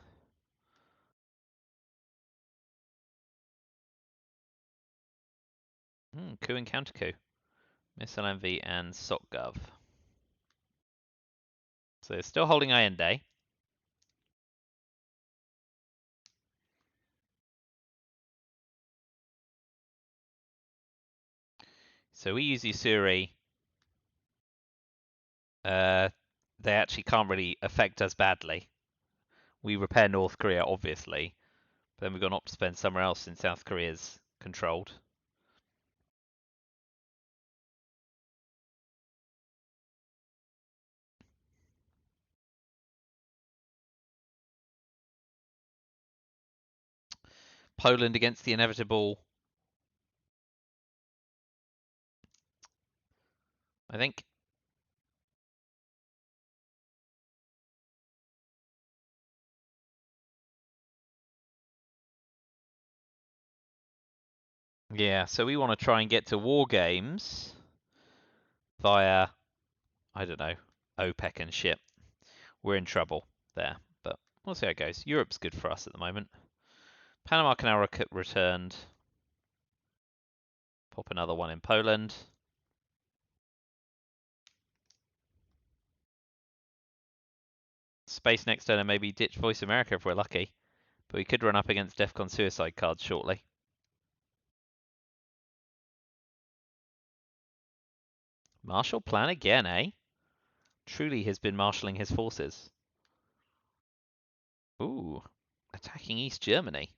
Coup and counter coup. Missile Envy and SOCGov. So they're still holding Allende. So we use Usuri. They actually can't really affect us badly. We repair North Korea, obviously. But then we've got an op spend somewhere else in South Korea's controlled. Poland against the inevitable. I think. Yeah, so we want to try and get to war games via, I don't know, OPEC and shit. We're in trouble there, but we'll see how it goes. Europe's good for us at the moment. Panama Canal returned. Pop another one in Poland. Space next turn and maybe ditch Voice America if we're lucky. But we could run up against DEFCON suicide cards shortly. Marshall Plan again, eh? Truly has been marshalling his forces. Ooh, attacking East Germany.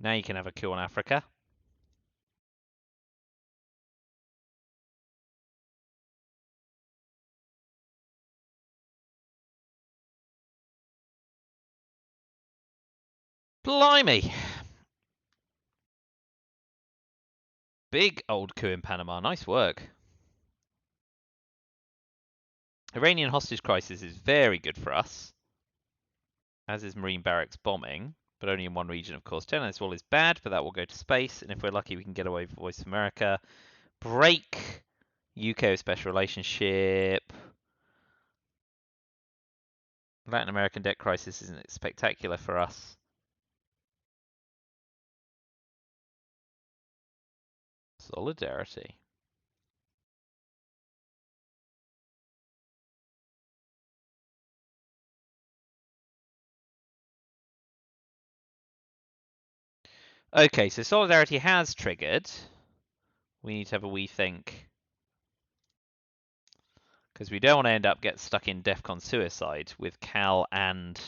Now you can have a coup on Africa. Blimey! Big old coup in Panama. Nice work. Iranian hostage crisis is very good for us, as is Marine barracks bombing, but only in one region, of course. 10 this wall is bad, but that will go to space, and if we're lucky, we can get away with Voice of America. Break UK special relationship. Latin American debt crisis isn't spectacular for us. Solidarity. Okay, so Solidarity has triggered. We need to have a wee think. Because we don't want to end up get stuck in DEFCON suicide with Cal and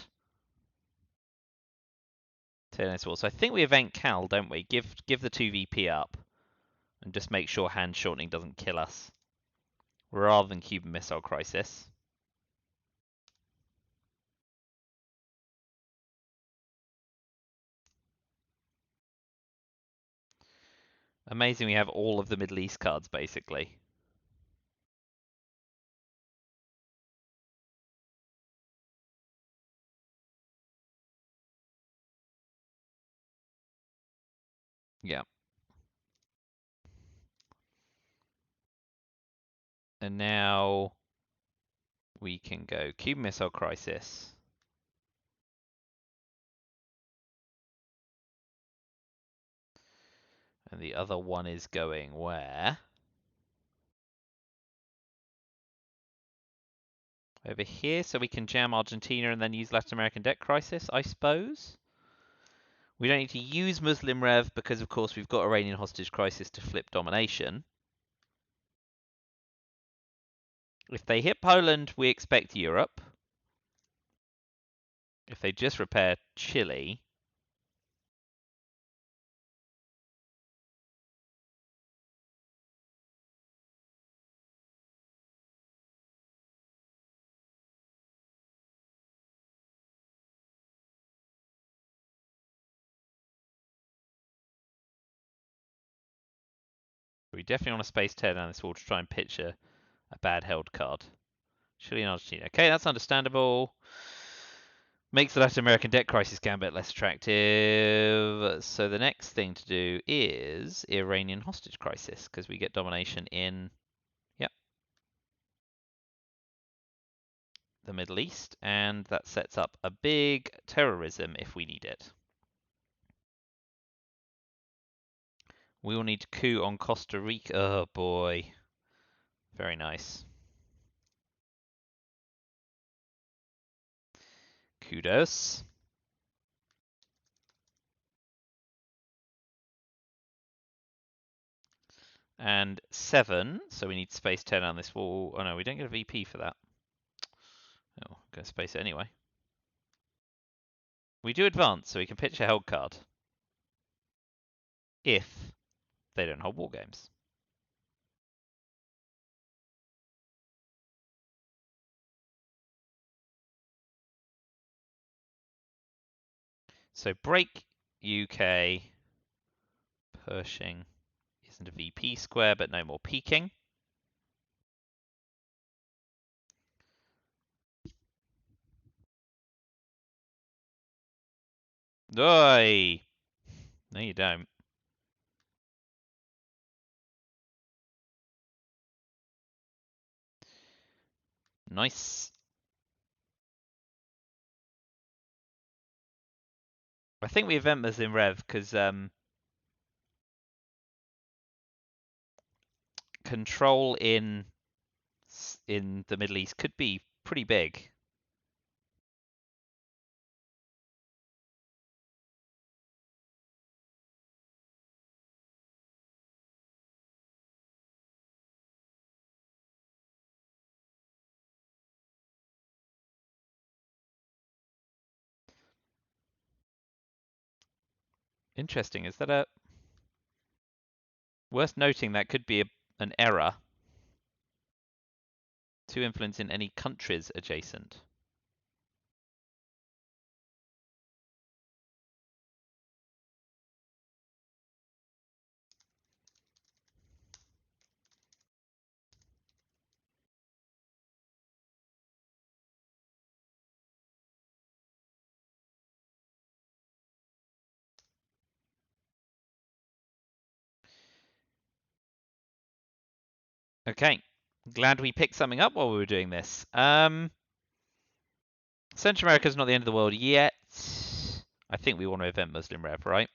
Tennis Wall. So I think we event Cal, don't we? Give the 2VP up. And just make sure hand shortening doesn't kill us. Rather than Cuban Missile Crisis. Amazing we have all of the Middle East cards, basically. Yeah. And now we can go Cuban Missile Crisis. And the other one is going where? Over here, so we can jam Argentina and then use Latin American debt crisis, I suppose. We don't need to use Muslim Rev because, of course, we've got Iranian hostage crisis to flip domination. If they hit Poland, we expect Europe. If they just repair Chile, we definitely want to space tear down this wall to try and pitch a bad held card. Chile and Argentina. Okay, that's understandable. Makes the Latin American debt crisis gambit less attractive. So the next thing to do is Iranian hostage crisis, because we get domination in, yep, the Middle East, and that sets up a big terrorism if we need it. We will need to coup on Costa Rica. Oh boy. Very nice. Kudos. And 7, so we need space 10 on this wall. Oh no, we don't get a VP for that. Oh, go space it anyway. We do advance, so we can pitch a held card. If they don't hold war games. So break UK. Pershing isn't a VP square, but no more peaking. Oi! No, you don't. Nice. I think we event was in Rev because control in the Middle East could be pretty big. Interesting. Is that a worth noting? That could be an error. To influence in any countries adjacent. Okay. Glad we picked something up while we were doing this. Central America's not the end of the world yet. I think we want to event Muslim Rev, right?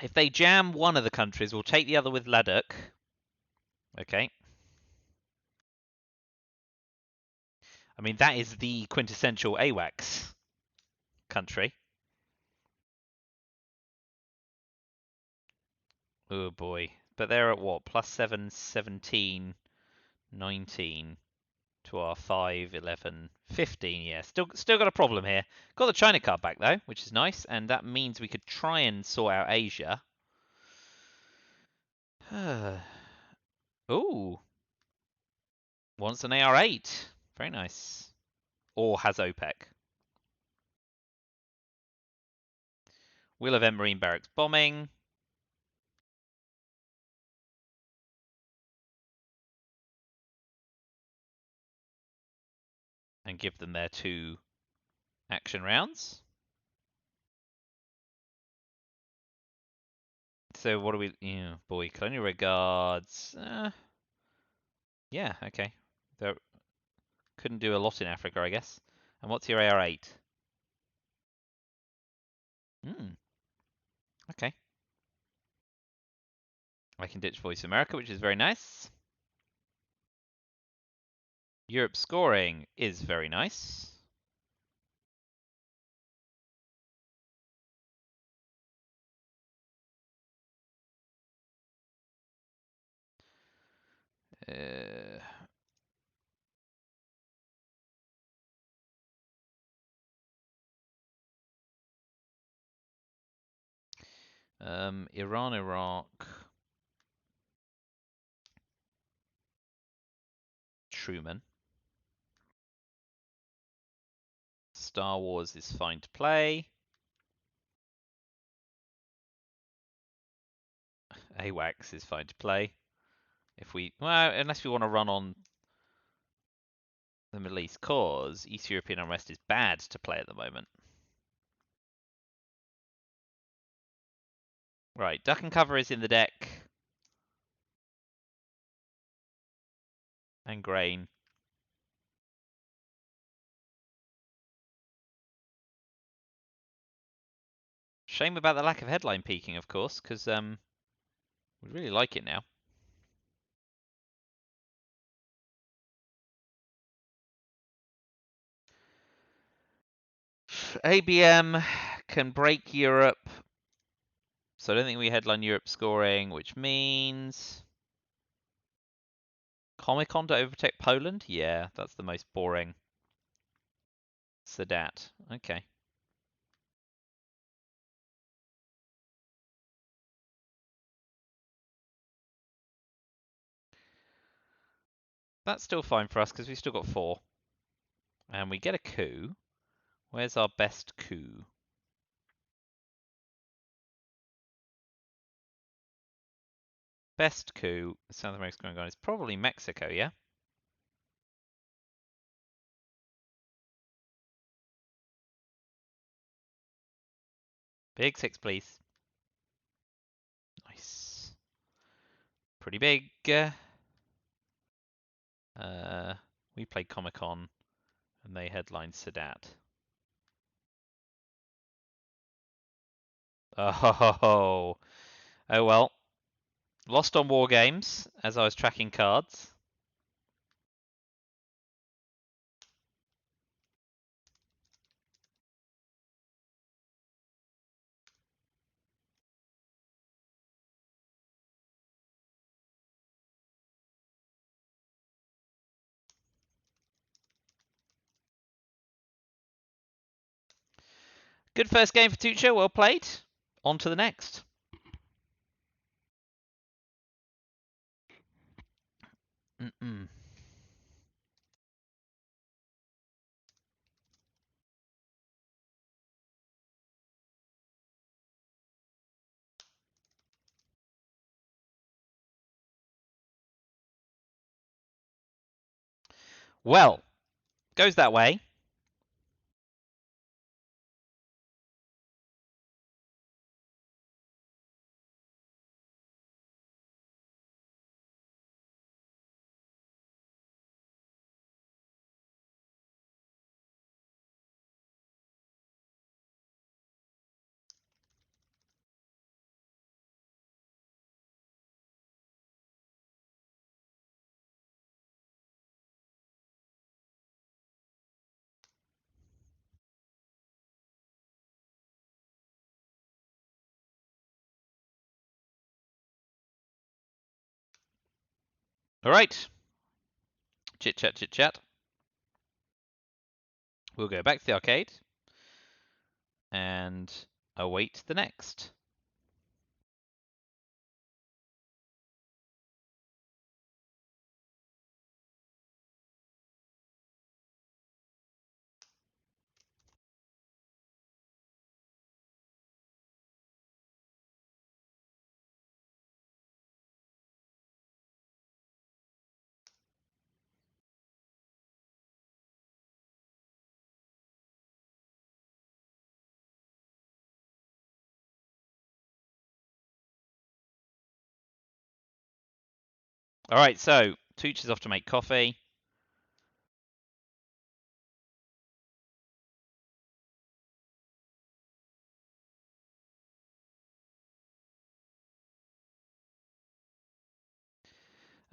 If they jam one of the countries, we'll take the other with Ladakh. Okay. I mean, that is the quintessential AWACS country. Oh boy. But they're at what? +7, 17, 19 to our 5, 11, 15. Yeah, still got a problem here. Got the China card back though, which is nice, and that means we could try and sort out Asia. Ooh. Wants an AR8. Very nice. Or has OPEC. We'll event Marine Barracks bombing. And give them their 2 action rounds. So what do we... Yeah, boy, colonial regards. Yeah, okay. They couldn't do a lot in Africa, I guess. And what's your AR8? Okay. I can ditch Voice America, which is very nice. Europe scoring is very nice. Iran, Iraq. Truman. Star Wars is fine to play. AWACS is fine to play. If we, well, unless we want to run on the Middle East, cause East European Unrest is bad to play at the moment. Right, Duck and Cover is in the deck. And Grain. Shame about the lack of headline peaking, of course, because we really like it now. ABM can break Europe, so I don't think we headline Europe scoring, which means Comic-Con to overtake Poland? Yeah, that's the most boring. Sadat. Okay. That's still fine for us because we've still got 4. And we get a coup. Where's our best coup? Best coup South America's going on is probably Mexico, yeah? Big 6, please. Nice. Pretty big. We played Comic-Con and they headlined Sadat. Oh, oh well. Lost on War Games as I was tracking cards. Good first game for Tucho. Well played. On to the next. Mm-mm. Well, goes that way. All right. Chit chat, chit chat. We'll go back to the arcade and await the next. All right, so Tooch is off to make coffee.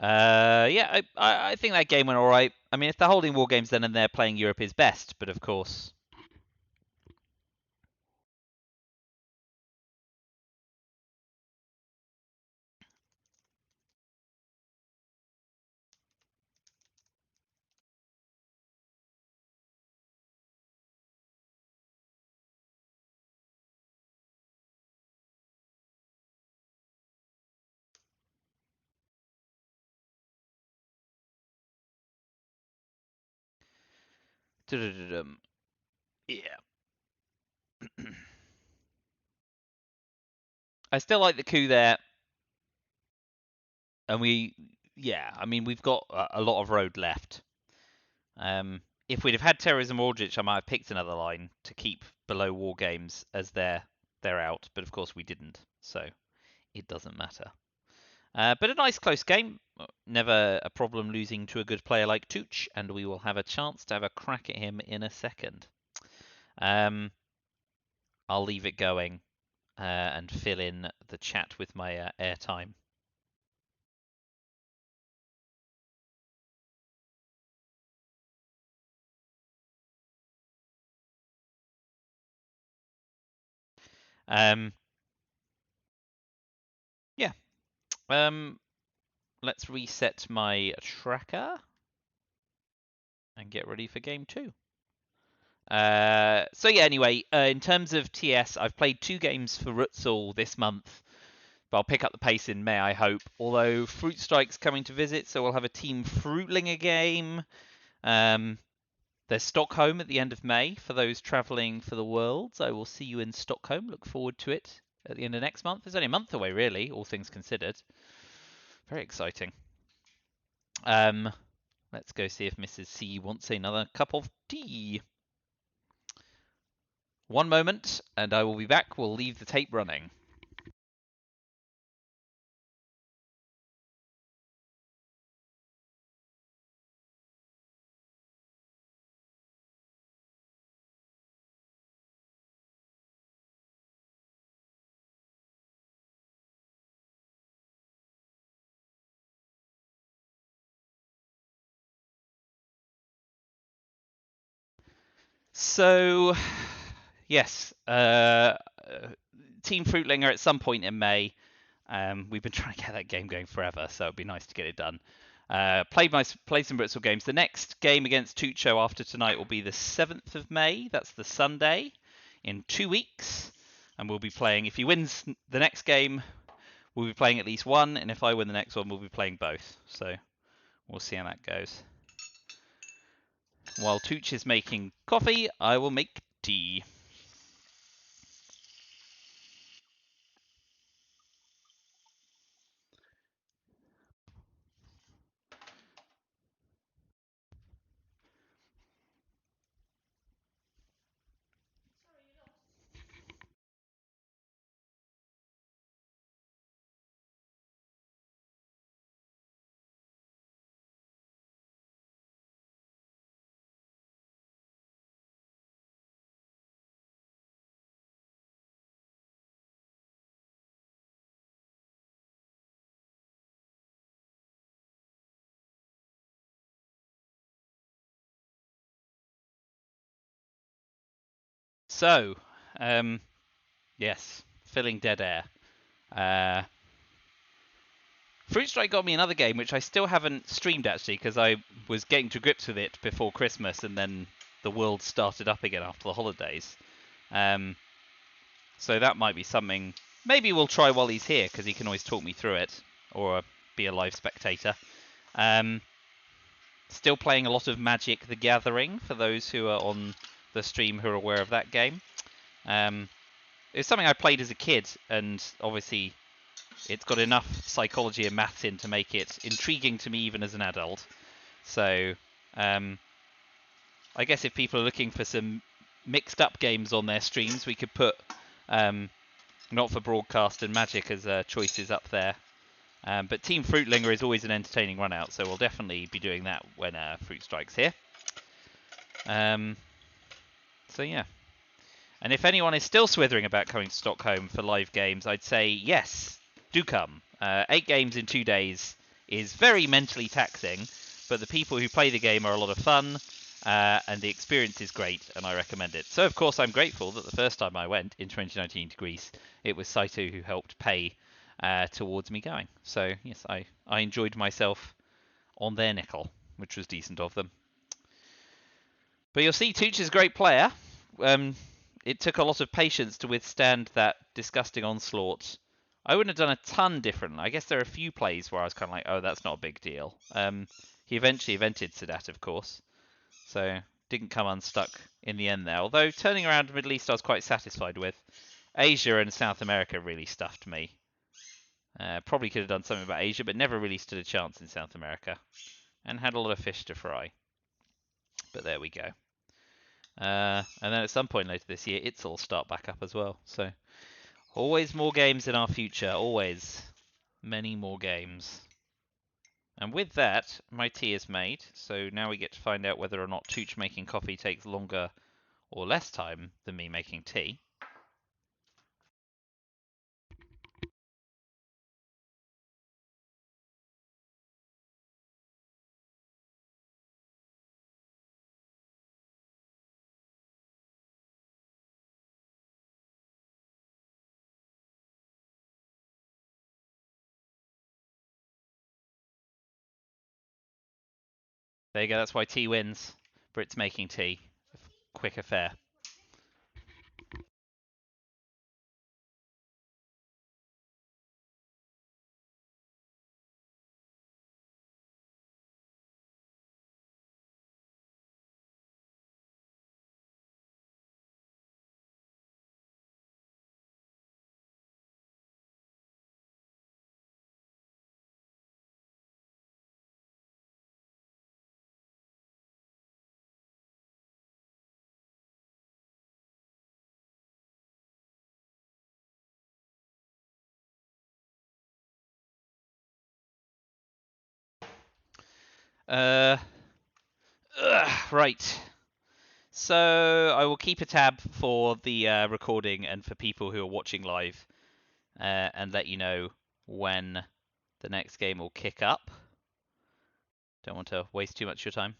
Yeah, I think that game went all right. I mean, if they're holding War Games then and they're playing Europe is best, but of course. Yeah. I still like the coup there. And I mean, we've got a lot of road left. If we'd have had Terrorism Aldrich, I might have picked another line to keep below War Games as they're out, but of course we didn't, so it doesn't matter. But a nice close game. Never a problem losing to a good player like Tucho, and we will have a chance to have a crack at him in a second. I'll leave it going and fill in the chat with my airtime. Yeah. Let's reset my tracker and get ready for game 2. So yeah, anyway, in terms of TS, I've played 2 games for Rutzel this month, but I'll pick up the pace in May, I hope. Although Fruit Strike's coming to visit, so we'll have a Team Fruitlinger game. There's Stockholm at the end of May for those travelling for the Worlds. I will see you in Stockholm. Look forward to it at the end of next month. It's only a month away, really, all things considered. Very exciting. Let's go see if Mrs. C wants another cup of tea. One moment, and I will be back. We'll leave the tape running. So, yes, Team Fruitlinger at some point in May. We've been trying to get that game going forever, so it'd be nice to get it done. Played some Bristol games. The next game against Tucho after tonight will be the 7th of May. That's the Sunday in 2 weeks, and we'll be playing. If he wins the next game, we'll be playing at least one, and if I win the next one, we'll be playing both. So we'll see how that goes. While Tooch is making coffee, I will make tea. So, yes, filling dead air. Fruit Strike got me another game, which I still haven't streamed actually, because I was getting to grips with it before Christmas, and then the world started up again after the holidays. So that might be something. Maybe we'll try while he's here, because he can always talk me through it, or be a live spectator. Still playing a lot of Magic: The Gathering for those who are on the stream who are aware of that game. It's something I played as a kid, and obviously it's got enough psychology and maths in to make it intriguing to me even as an adult. So I guess if people are looking for some mixed up games on their streams, we could put Not for Broadcast and Magic as choices up there. But Team Fruitlinger is always an entertaining run out, so we'll definitely be doing that when Fruit Strike's here. So yeah. And if anyone is still swithering about coming to Stockholm for live games, I'd say yes, do come. 8 games in 2 days is very mentally taxing, but the people who play the game are a lot of fun, and the experience is great, and I recommend it. So, of course, I'm grateful that the first time I went in 2019 to Greece, it was Saito who helped pay towards me going. So, yes, I enjoyed myself on their nickel, which was decent of them. But you'll see, Tuch is a great player. It took a lot of patience to withstand that disgusting onslaught. I wouldn't have done a ton differently. I guess there are a few plays where I was kind of like, oh, that's not a big deal. He eventually evented Sadat, of course, so didn't come unstuck in the end there. Although turning around the Middle East I was quite satisfied with. Asia and South America really stuffed me. Probably could have done something about Asia, but never really stood a chance in South America. And had a lot of fish to fry. But there we go. And then at some point later this year, it's all start back up as well. So always more games in our future. Always many more games. And with that, my tea is made. So now we get to find out whether or not Tooch making coffee takes longer or less time than me making tea. There you go. That's why tea wins. Brits making tea. Quick affair. Right. So I will keep a tab for the recording and for people who are watching live, and let you know when the next game will kick up. Don't want to waste too much of your time.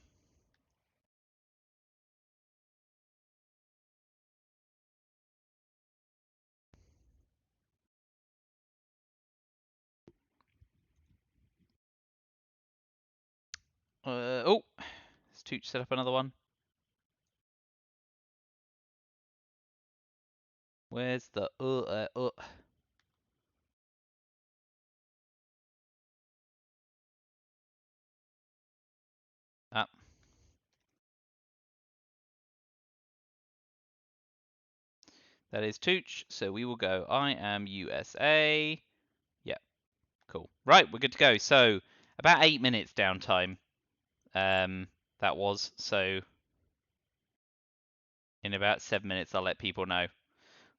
Oh, let's Tooch set up another one. Where's the Ah, that is Tooch. So we will go. I am USA. Yep, cool. Right, we're good to go. So about 8 minutes downtime. That was so. In about 7 minutes, I'll let people know.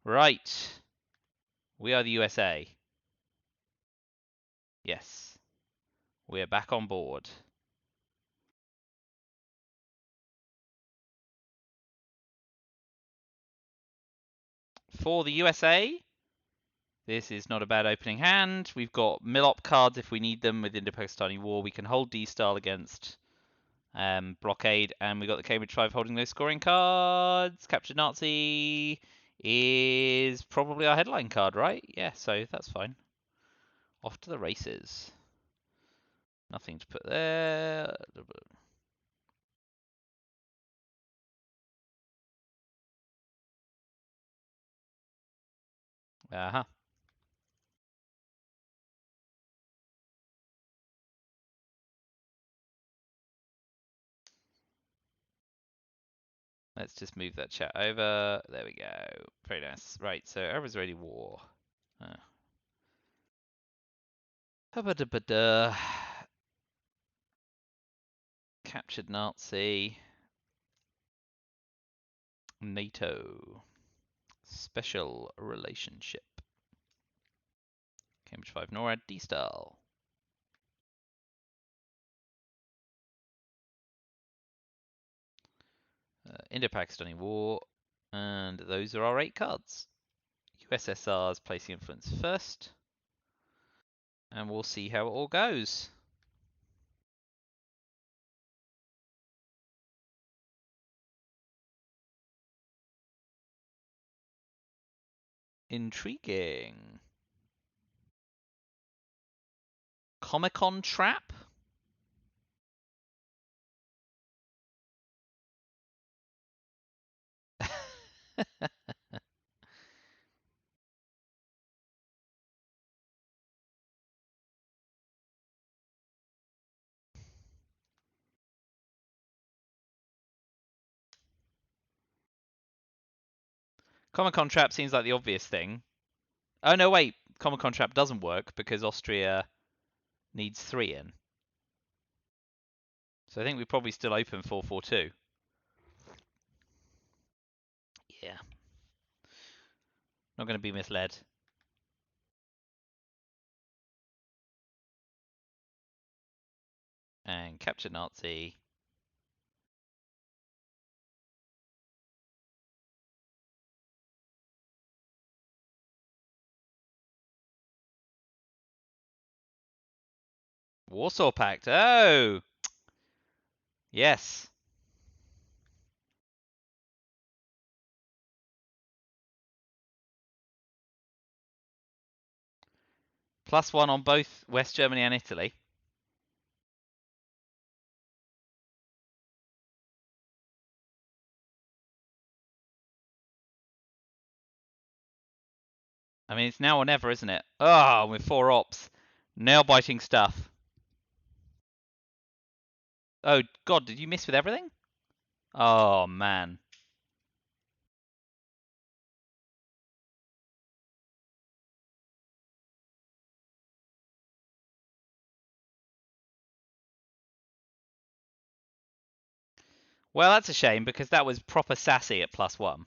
Right, we are the USA. Yes, we are back on board. For the USA, this is not a bad opening hand. We've got Millop cards if we need them with Indo-Pakistani War. We can hold D-Style against Blockade, and we got the Cambridge 5 holding those scoring cards. Captured Nazi is probably our headline card, right? Yeah, so that's fine. Off to the races. Nothing to put there. Uh-huh. Let's just move that chat over. There we go. Very nice. Right, so Arabs ready war. Captured Nazi. NATO. Special relationship. Cambridge 5 NORAD D-Style. Indo-Pakistani War. And those are our 8 cards. USSR's placing influence first. And we'll see how it all goes. Intriguing. Comic-Con trap? Comic-Con trap seems like the obvious thing. Oh no, wait. Comic-Con trap doesn't work because Austria needs 3 in. So I think we probably still open 4-4-2. Yeah. Not going to be misled. And capture Nazi. Warsaw Pact. Oh! Yes. +1 on both West Germany and Italy. I mean, it's now or never, isn't it? Oh, with 4 ops. Nail-biting stuff. Oh, God, did you miss with everything? Oh, man. Well, that's a shame because that was proper sassy at +1.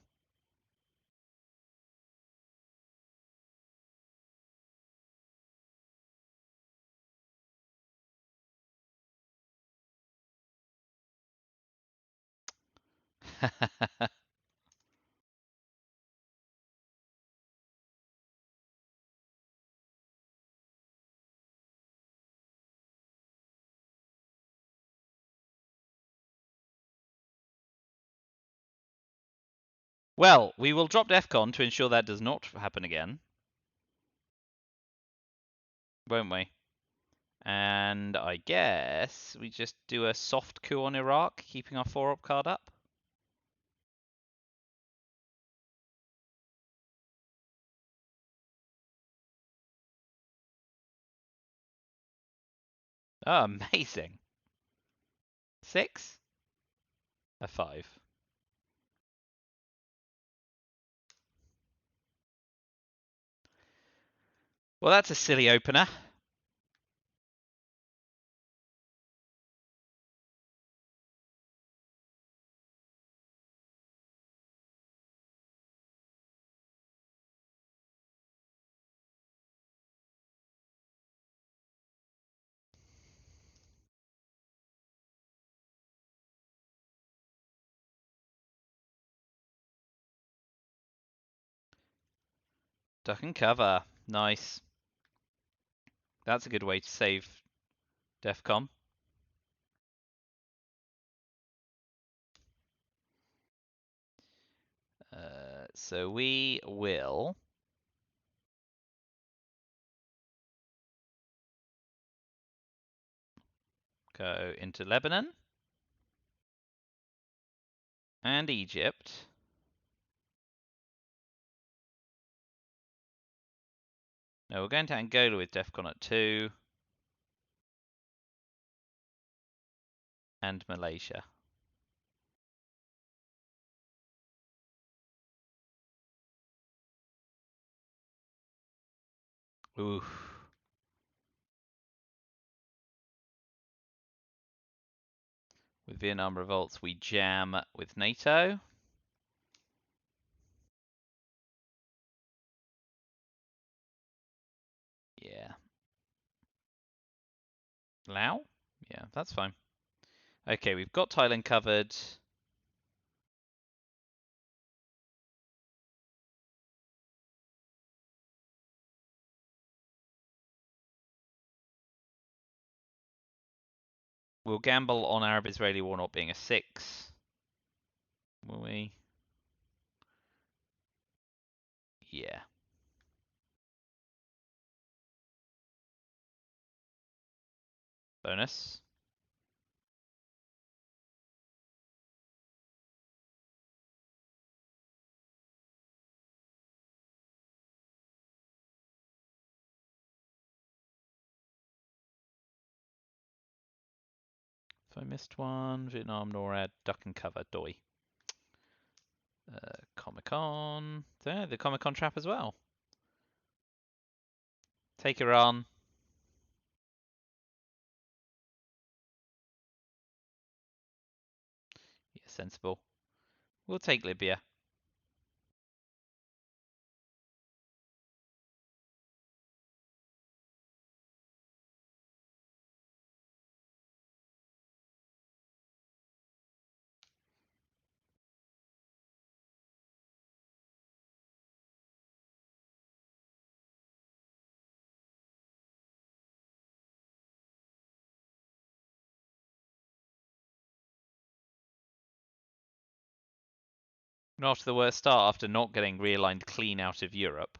Well, we will drop DEFCON to ensure that does not happen again, won't we? And I guess we just do a soft coup on Iraq, keeping our 4-op card up. Oh, amazing. 6? A 5. Well, that's a silly opener. Duck and cover. Nice. That's a good way to save DEFCON. So we will go into Lebanon and Egypt. No, we're going to Angola with DEFCON at 2 and Malaysia. Ooh. With Vietnam revolts, we jam with NATO. Yeah. Laos? Yeah, that's fine. Okay, we've got Thailand covered. We'll gamble on Arab-Israeli war not being a 6. Will we? Yeah. Bonus. If I missed one, Vietnam, NORAD, duck and cover, doi. Comic-Con. There, the Comic-Con trap as well. Take Iran. Yeah, sensible. We'll take Libya. Not after the worst start, after not getting realigned clean out of Europe.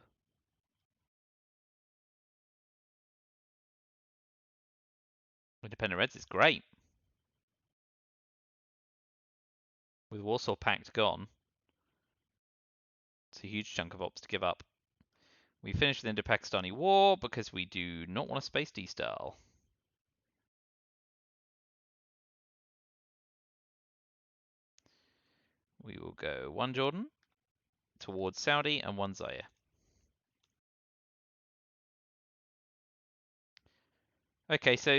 Independent Reds is great. With Warsaw Pact gone, it's a huge chunk of ops to give up. We finished the Indo-Pakistani War because we do not want a space D-style. We will go one Jordan towards Saudi and one Zaire. Okay, so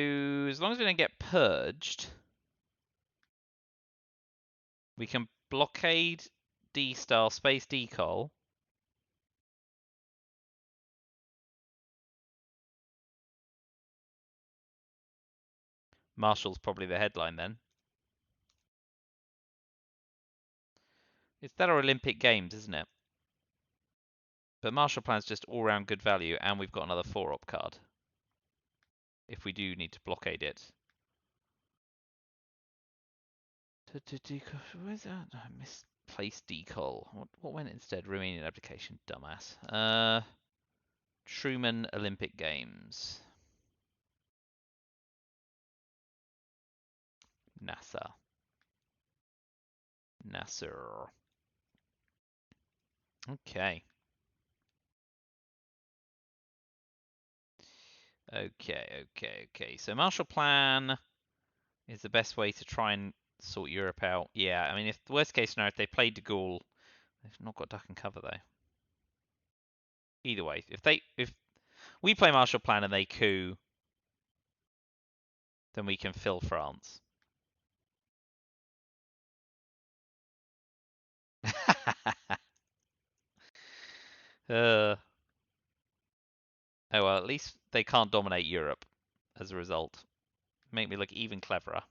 as long as we don't get purged, we can blockade D-style space decol. Marshall's probably the headline then. It's that or Olympic Games, isn't it? But Marshall Plan's just all-round good value, and we've got another 4-op card. If we do need to blockade it. Where's that? I misplaced decol. What went instead? Romanian application, dumbass. Truman Olympic Games. NASA. Nasser. Okay. Okay. So Marshall Plan is the best way to try and sort Europe out. Yeah, I mean, if the worst case scenario, if they play De Gaulle, they've not got duck and cover though. Either way, if we play Marshall Plan and they coup, then we can fill France. Oh well, at least they can't dominate Europe as a result. Make me look even cleverer.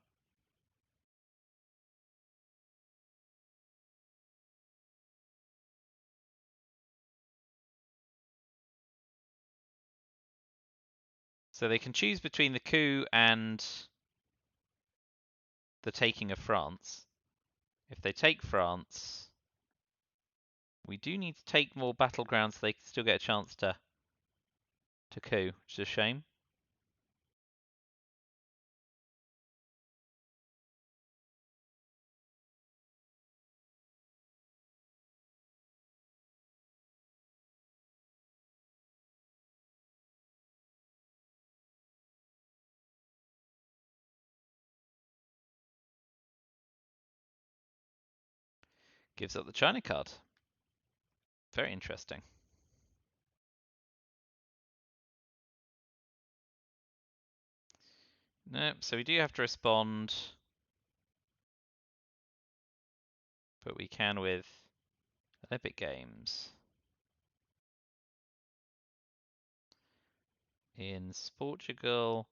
So they can choose between the coup and the taking of France. If they take France, we do need to take more battlegrounds so they can still get a chance to coup, which is a shame. Gives up the China card. Very interesting. No, so we do have to respond, but we can with Olympic Games. In Portugal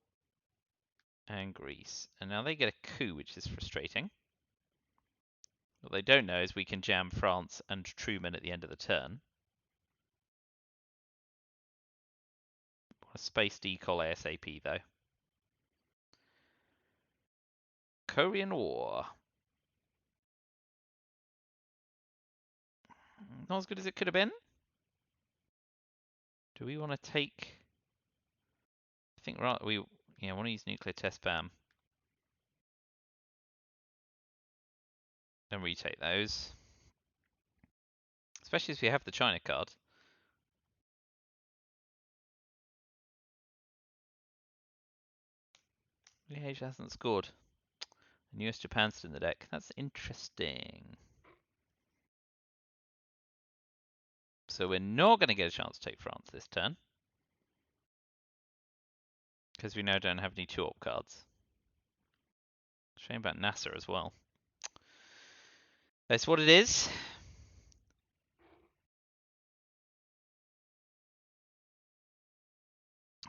and Greece. And now they get a coup, which is frustrating. What they don't know is we can jam France and Truman at the end of the turn. A space decol ASAP, though. Korean War. Not as good as it could have been. Do we want to take... I think we want to use nuclear test ban. And retake those. Especially if we have the China card. Asia hasn't scored. And US Japan's still in the deck. That's interesting. So we're not going to get a chance to take France this turn. Because we now don't have any 2-op cards. Shame about NASA as well. That's what it is.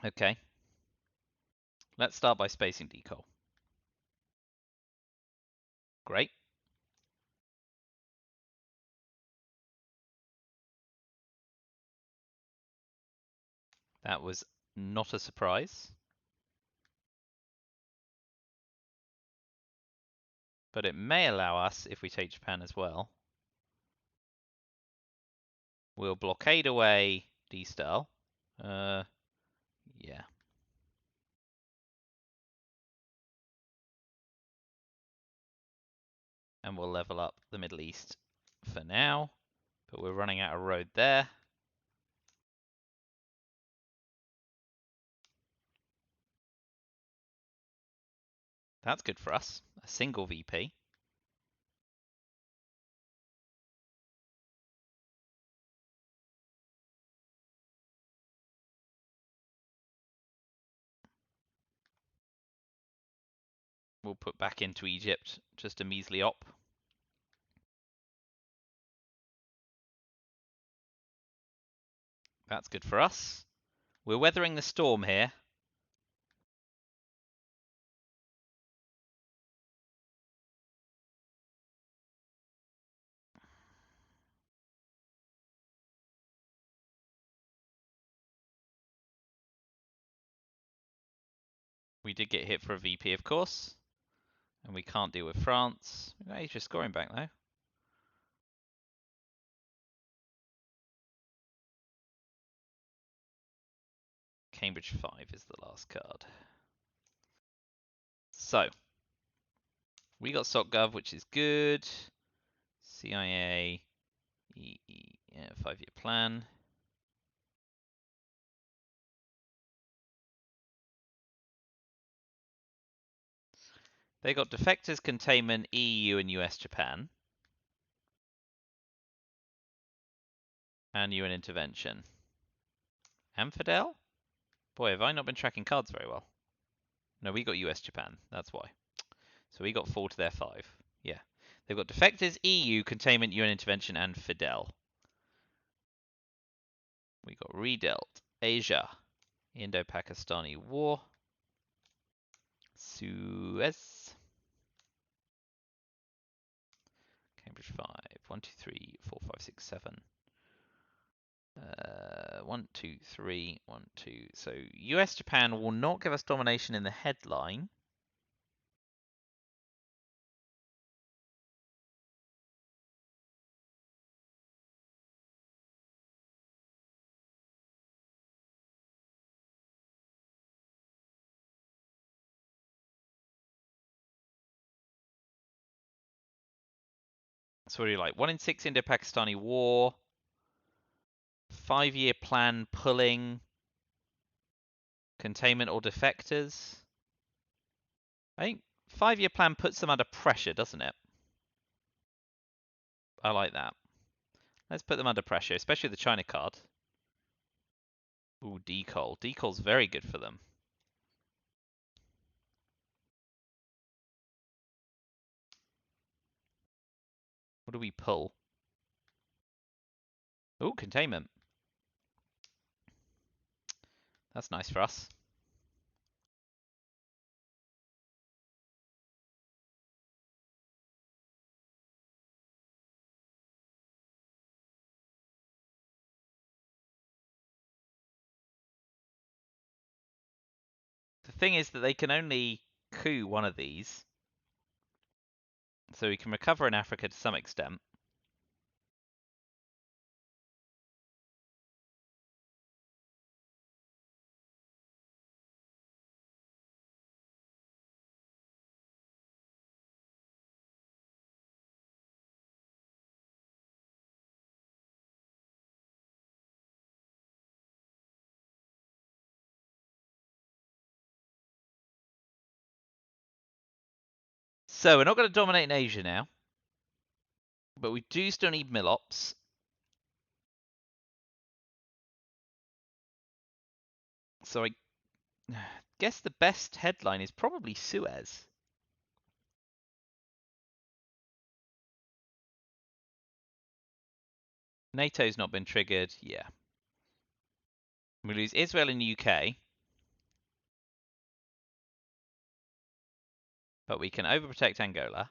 Okay. Let's start by spacing decal. Great. That was not a surprise. But it may allow us, if we take Japan as well, we'll blockade away D-Style. Yeah. And we'll level up the Middle East for now. But we're running out of road there. That's good for us. A single VP. We'll put back into Egypt just a measly op. That's good for us. We're weathering the storm here. We did get hit for a VP, of course. And we can't deal with France. We got Asia scoring back, though. Cambridge 5 is the last card. So, we got SocGov, which is good. CIA, yeah, 5-year plan. They got defectors, containment, EU and US Japan. And UN intervention. Amphidel? Boy, have I not been tracking cards very well. No, we got US Japan. That's why. So we got 4 to their 5. Yeah. They've got defectors, EU, containment, UN intervention, and Fidel. We got redealt. Asia. Indo-Pakistani War. Suez. Cambridge 5. 1, 2, 3, 4, 5, 6, 7. 1, 2, 3, 1, 2. So US Japan will not give us domination in the headline. So what do you like? 1 in 6 Indo-Pakistani War. 5-year plan pulling. Containment or defectors. I think 5-year plan puts them under pressure, doesn't it? I like that. Let's put them under pressure, especially the China card. Ooh, decal. Decal's very good for them. What do we pull? Ooh, containment. That's nice for us. The thing is that they can only coup one of these. So we can recover in Africa to some extent. So we're not going to dominate in Asia now. But we do still need Milops. So Guess the best headline is probably Suez. NATO's not been triggered. Yeah. We lose Israel and UK, but we can overprotect Angola.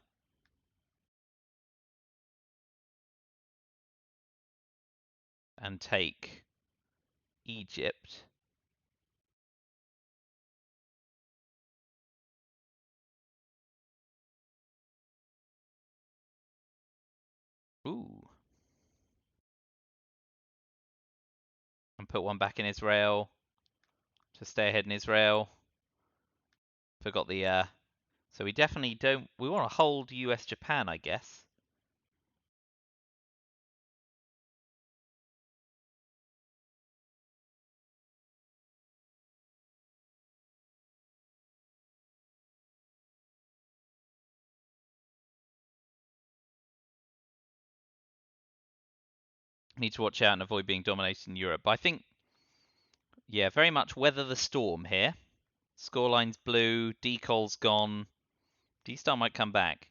And take Egypt. Ooh. And put one back in Israel to stay ahead in Israel. Forgot the so we definitely don't we want to hold US Japan, I guess. Need to watch out and avoid being dominated in Europe. But I think yeah, very much weather the storm here. Scoreline's blue, Decol's gone. D-Star might come back.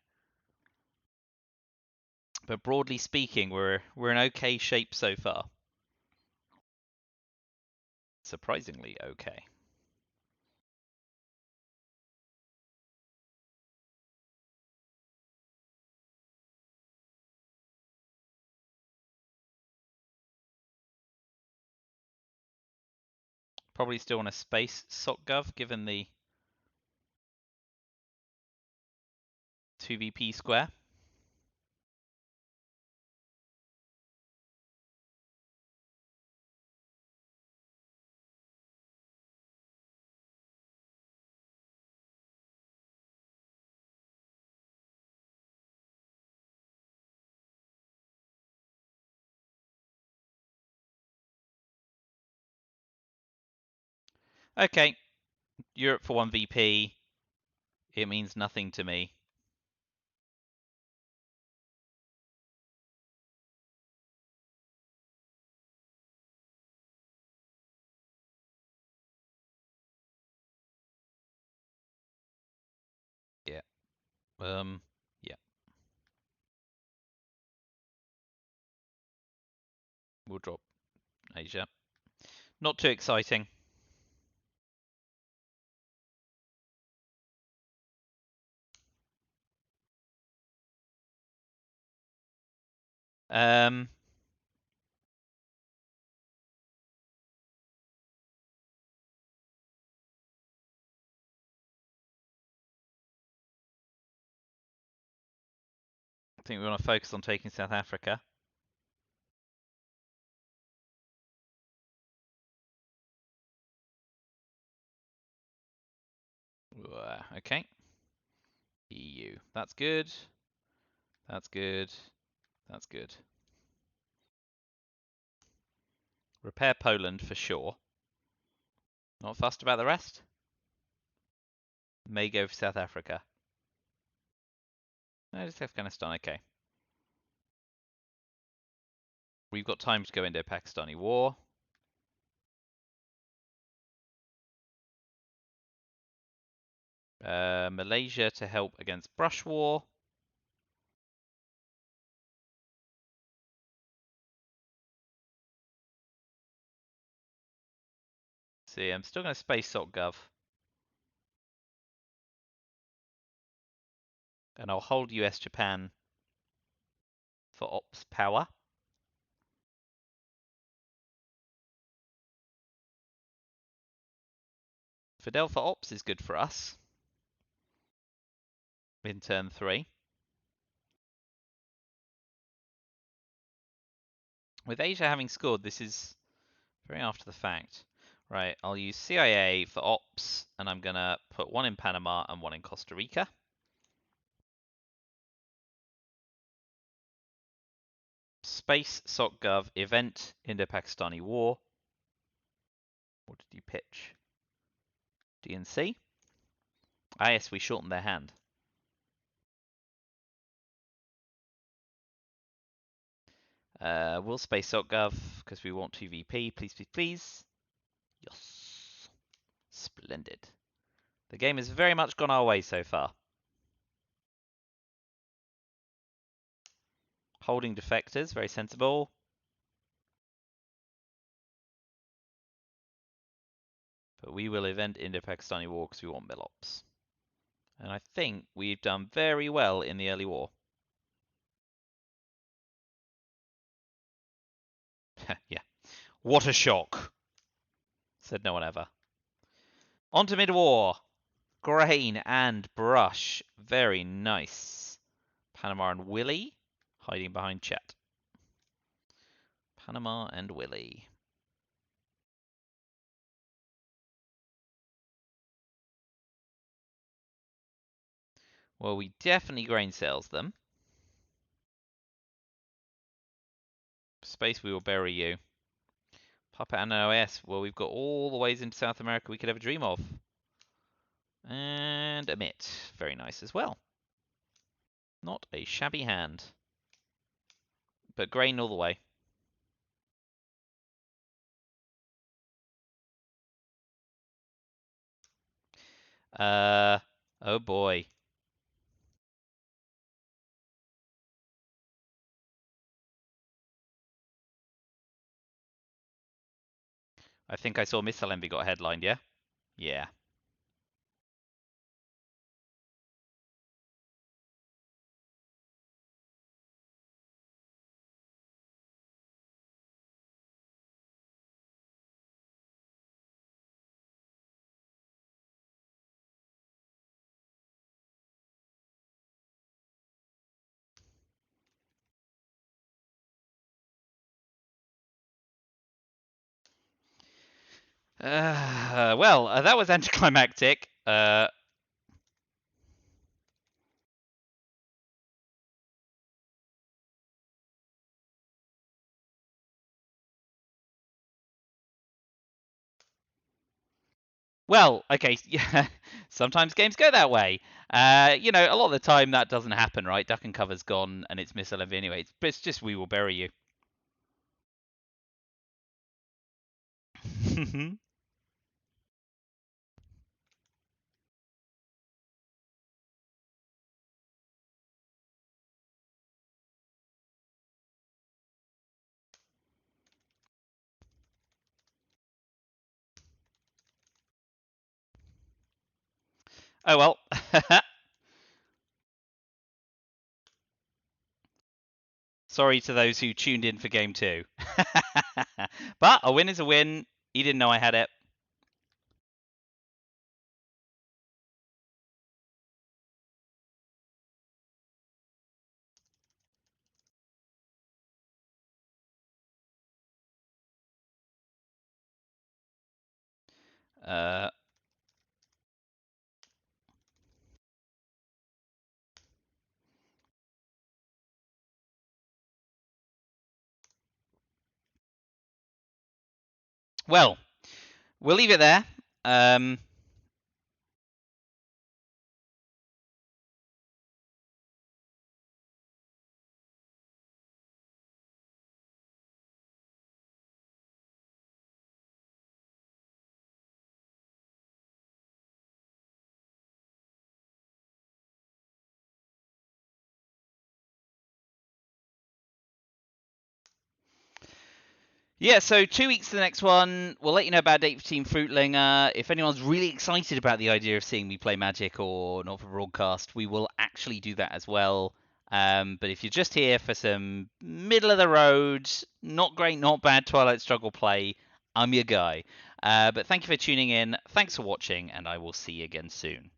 But broadly speaking, we're in okay shape so far. Surprisingly okay. Probably still want a space SocGov given the 2VP square. Okay, Europe for 1 VP. It means nothing to me. Yeah. Yeah. We'll drop Asia. Not too exciting. Um, I think we want to focus on taking South Africa. Okay. EU. That's good. That's good. That's good. Repair Poland for sure. Not fussed about the rest. May go for South Africa. No, just Afghanistan. Okay. We've got time to go into a Pakistani war. Malaysia to help against brush war. See, I'm still going to space .gov. And I'll hold US Japan for ops power. Fidel for ops is good for us in turn 3. With Asia having scored, this is very after the fact. Right, I'll use CIA for ops, and I'm going to put one in Panama and one in Costa Rica. Space SocGov event Indo-Pakistani war. What did you pitch? DNC? Ah, yes, we shortened their hand. We'll space SocGov because we want 2VP. Please, please, please. Yes. Splendid. The game has very much gone our way so far. Holding defectors, very sensible. But we will event Indo-Pakistani war because we want Milops. And I think we've done very well in the early war. Yeah. What a shock, said no one ever. On to mid-war. Grain and brush. Very nice. Panama and Willie hiding behind Chet. Panama and Willie. Well, we definitely grain sales them. Space, we will bury you. Puppet and OS. Well, we've got all the ways into South America we could ever dream of. And emit. Very nice as well. Not a shabby hand. But grain all the way. Oh boy. I think I saw Missile Envy got headlined, yeah? Yeah. Well, that was anticlimactic. Well, okay, yeah. Sometimes games go that way. You know, a lot of the time that doesn't happen, right? Duck and cover's gone, and it's Missile Envy anyway. But it's just we will bury you. Oh well. Sorry to those who tuned in for game 2. But a win is a win. He didn't know I had it. Uh, well, we'll leave it there. Yeah, so 2 weeks to the next one. We'll let you know about a date for Team Fruitlinger. If anyone's really excited about the idea of seeing me play Magic or not for broadcast, we will actually do that as well. But if you're just here for some middle of the road, not great, not bad Twilight Struggle play, I'm your guy. But thank you for tuning in. Thanks for watching, and I will see you again soon.